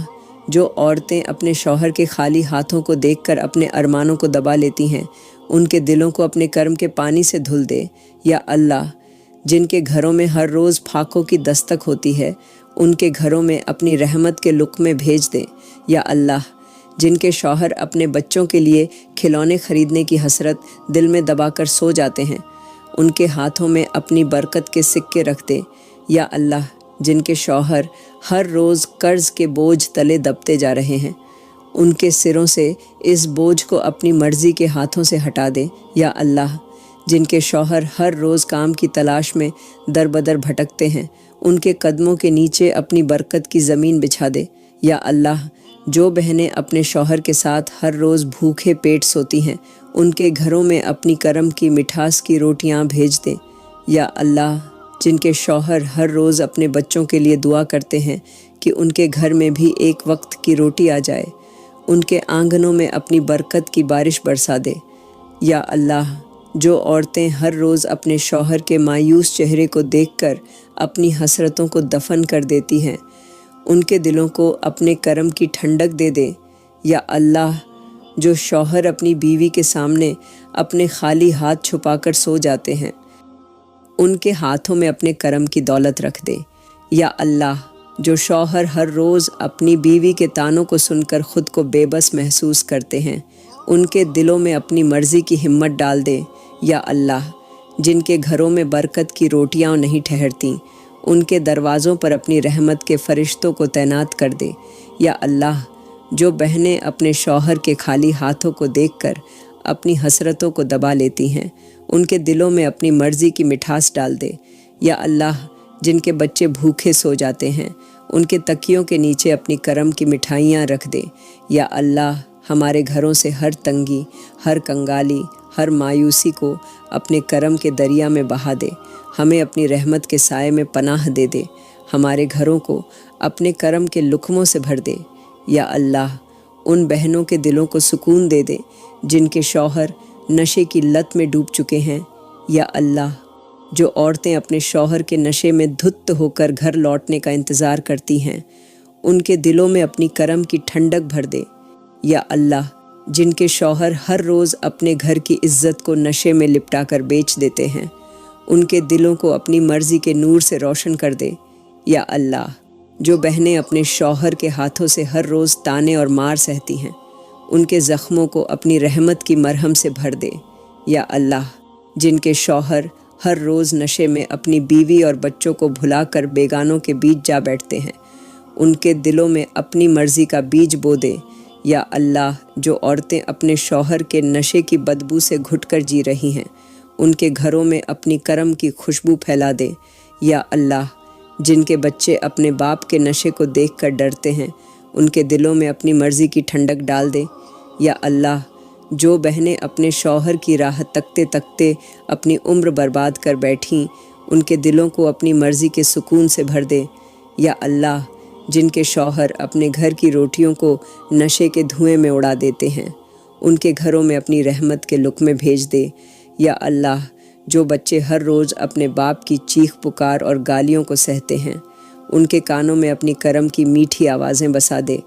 جو عورتیں اپنے شوہر کے خالی ہاتھوں کو دیکھ کر اپنے ارمانوں کو دبا لیتی ہیں، ان کے دلوں کو اپنے کرم کے پانی سے دھل دے۔ یا اللہ، جن کے گھروں میں ہر روز پھاکوں کی دستک ہوتی ہے، ان کے گھروں میں اپنی رحمت کے لقمے بھیج دے۔ یا اللہ، جن کے شوہر اپنے بچوں کے لیے کھلونے خریدنے کی حسرت دل میں دبا کر سو جاتے ہیں، ان کے ہاتھوں میں اپنی برکت کے سکے رکھ دے۔ یا اللہ، جن کے شوہر ہر روز قرض کے بوجھ تلے دبتے جا رہے ہیں، ان کے سروں سے اس بوجھ کو اپنی مرضی کے ہاتھوں سے ہٹا دے۔ یا اللہ، جن کے شوہر ہر روز کام کی تلاش میں در بدر بھٹکتے ہیں، ان کے قدموں کے نیچے اپنی برکت کی زمین بچھا دے۔ یا اللہ، جو بہنیں اپنے شوہر کے ساتھ ہر روز بھوکے پیٹ سوتی ہیں، ان کے گھروں میں اپنی کرم کی مٹھاس کی روٹیاں بھیج دیں۔ یا اللہ، جن کے شوہر ہر روز اپنے بچوں کے لیے دعا کرتے ہیں کہ ان کے گھر میں بھی ایک وقت کی روٹی آ جائے، ان کے آنگنوں میں اپنی برکت کی بارش برسا دے۔ یا اللہ، جو عورتیں ہر روز اپنے شوہر کے مایوس چہرے کو دیکھ کر اپنی حسرتوں کو دفن کر دیتی ہیں، ان کے دلوں کو اپنے کرم کی ٹھنڈک دے دے۔ یا اللہ، جو شوہر اپنی بیوی کے سامنے اپنے خالی ہاتھ چھپا کر سو جاتے ہیں، ان کے ہاتھوں میں اپنے کرم کی دولت رکھ دے۔ یا اللہ، جو شوہر ہر روز اپنی بیوی کے طعنوں کو سن کر خود کو بے بس محسوس کرتے ہیں، ان کے دلوں میں اپنی مرضی کی ہمت ڈال دے۔ یا اللہ، جن کے گھروں میں برکت کی روٹیاں نہیں ٹھہرتیں، ان کے دروازوں پر اپنی رحمت کے فرشتوں کو تعینات کر دے۔ یا اللہ، جو بہنیں اپنے شوہر کے خالی ہاتھوں کو دیکھ کر اپنی حسرتوں کو دبا لیتی ہیں، ان کے دلوں میں اپنی مرضی کی مٹھاس ڈال دے۔ یا اللہ، جن کے بچے بھوکے سو جاتے ہیں، ان کے تکیوں کے نیچے اپنی کرم کی مٹھائیاں رکھ دے۔ یا اللہ، ہمارے گھروں سے ہر تنگی، ہر کنگالی، ہر مایوسی کو اپنے کرم کے دریا میں بہا دے، ہمیں اپنی رحمت کے سائے میں پناہ دے دے، ہمارے گھروں کو اپنے کرم کے لقموں سے بھر دے۔ یا اللہ، ان بہنوں کے دلوں کو سکون دے دے جن کے شوہر نشے کی لت میں ڈوب چکے ہیں۔ یا اللہ، جو عورتیں اپنے شوہر کے نشے میں دھت ہو کر گھر لوٹنے کا انتظار کرتی ہیں، ان کے دلوں میں اپنی کرم کی ٹھنڈک بھر دے۔ یا اللہ، جن کے شوہر ہر روز اپنے گھر کی عزت کو نشے میں لپٹا کر بیچ دیتے ہیں، ان کے دلوں کو اپنی مرضی کے نور سے روشن کر دے۔ یا اللہ، جو بہنیں اپنے شوہر کے ہاتھوں سے ہر روز تانے اور مار سہتی ہیں، ان کے زخموں کو اپنی رحمت کی مرہم سے بھر دے۔ یا اللہ، جن کے شوہر ہر روز نشے میں اپنی بیوی اور بچوں کو بھلا کر بیگانوں کے بیچ جا بیٹھتے ہیں، ان کے دلوں میں اپنی مرضی کا بیج بو دے۔ یا اللہ، جو عورتیں اپنے شوہر کے نشے کی بدبو سے گھٹ کر جی رہی ہیں، ان کے گھروں میں اپنی کرم کی خوشبو پھیلا دے۔ یا اللہ، جن کے بچے اپنے باپ کے نشے کو دیکھ کر ڈرتے ہیں، ان کے دلوں میں اپنی مرضی کی ٹھنڈک ڈال دے۔ یا اللہ، جو بہنیں اپنے شوہر کی راہ تکتے تکتے اپنی عمر برباد کر بیٹھیں، ان کے دلوں کو اپنی مرضی کے سکون سے بھر دے۔ یا اللہ، جن کے شوہر اپنے گھر کی روٹیوں کو نشے کے دھوئیں میں اڑا دیتے ہیں، ان کے گھروں میں اپنی رحمت کے لقمے بھیج دے۔ یا اللہ، جو بچے ہر روز اپنے باپ کی چیخ پکار اور گالیوں کو سہتے ہیں، ان کے کانوں میں اپنی کرم کی میٹھی آوازیں بسا دے۔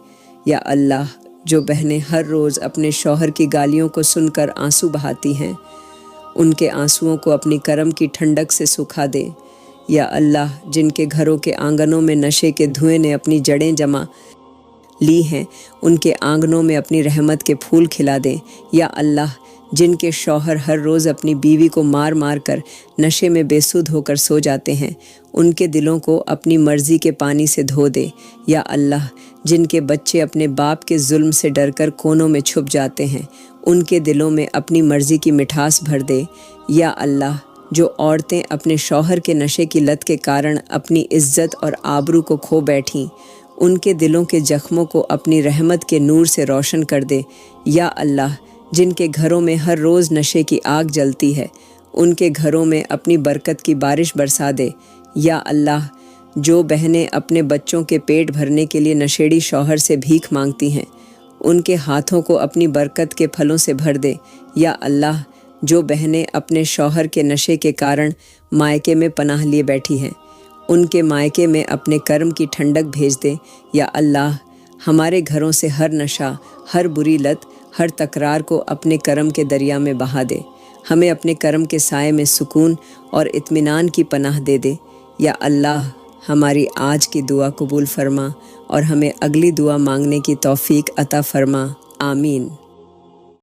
یا اللہ، جو بہنیں ہر روز اپنے شوہر کی گالیوں کو سن کر آنسو بہاتی ہیں، ان کے آنسوؤں کو اپنی کرم کی ٹھنڈک سے سکھا دے۔ یا اللہ، جن کے گھروں کے آنگنوں میں نشے کے دھوئیں نے اپنی جڑیں جما لی ہیں ان کے آنگنوں میں اپنی رحمت کے پھول کھلا دے۔ یا اللہ، جن کے شوہر ہر روز اپنی بیوی کو مار مار کر نشے میں بے سود ہو کر سو جاتے ہیں، ان کے دلوں کو اپنی مرضی کے پانی سے دھو دے۔ یا اللہ، جن کے بچے اپنے باپ کے ظلم سے ڈر کر کونوں میں چھپ جاتے ہیں، ان کے دلوں میں اپنی مرضی کی مٹھاس بھر دے۔ یا اللہ، جو عورتیں اپنے شوہر کے نشے کی لت کے کارن اپنی عزت اور آبرو کو کھو بیٹھیں، ان کے دلوں کے زخموں کو اپنی رحمت کے نور سے روشن کر دے۔ یا اللہ، جن کے گھروں میں ہر روز نشے کی آگ جلتی ہے، ان کے گھروں میں اپنی برکت کی بارش برسا دے۔ یا اللہ، جو بہنیں اپنے بچوں کے پیٹ بھرنے کے لیے نشیڑی شوہر سے بھیک مانگتی ہیں، ان کے ہاتھوں کو اپنی برکت کے پھلوں سے بھر دے۔ یا اللہ، جو بہنیں اپنے شوہر کے نشے کے کارن مائکے میں پناہ لیے بیٹھی ہیں، ان کے مائکے میں اپنے کرم کی ٹھنڈک بھیج دے۔ یا اللہ، ہمارے گھروں سے ہر نشہ، ہر بری لت، ہر تکرار کو اپنے کرم کے دریا میں بہا دے۔ ہمیں اپنے کرم کے سائے میں سکون اور اطمینان کی پناہ دے دے۔ یا اللہ، ہماری آج کی دعا قبول فرما اور ہمیں اگلی دعا مانگنے کی توفیق عطا فرما۔ آمین۔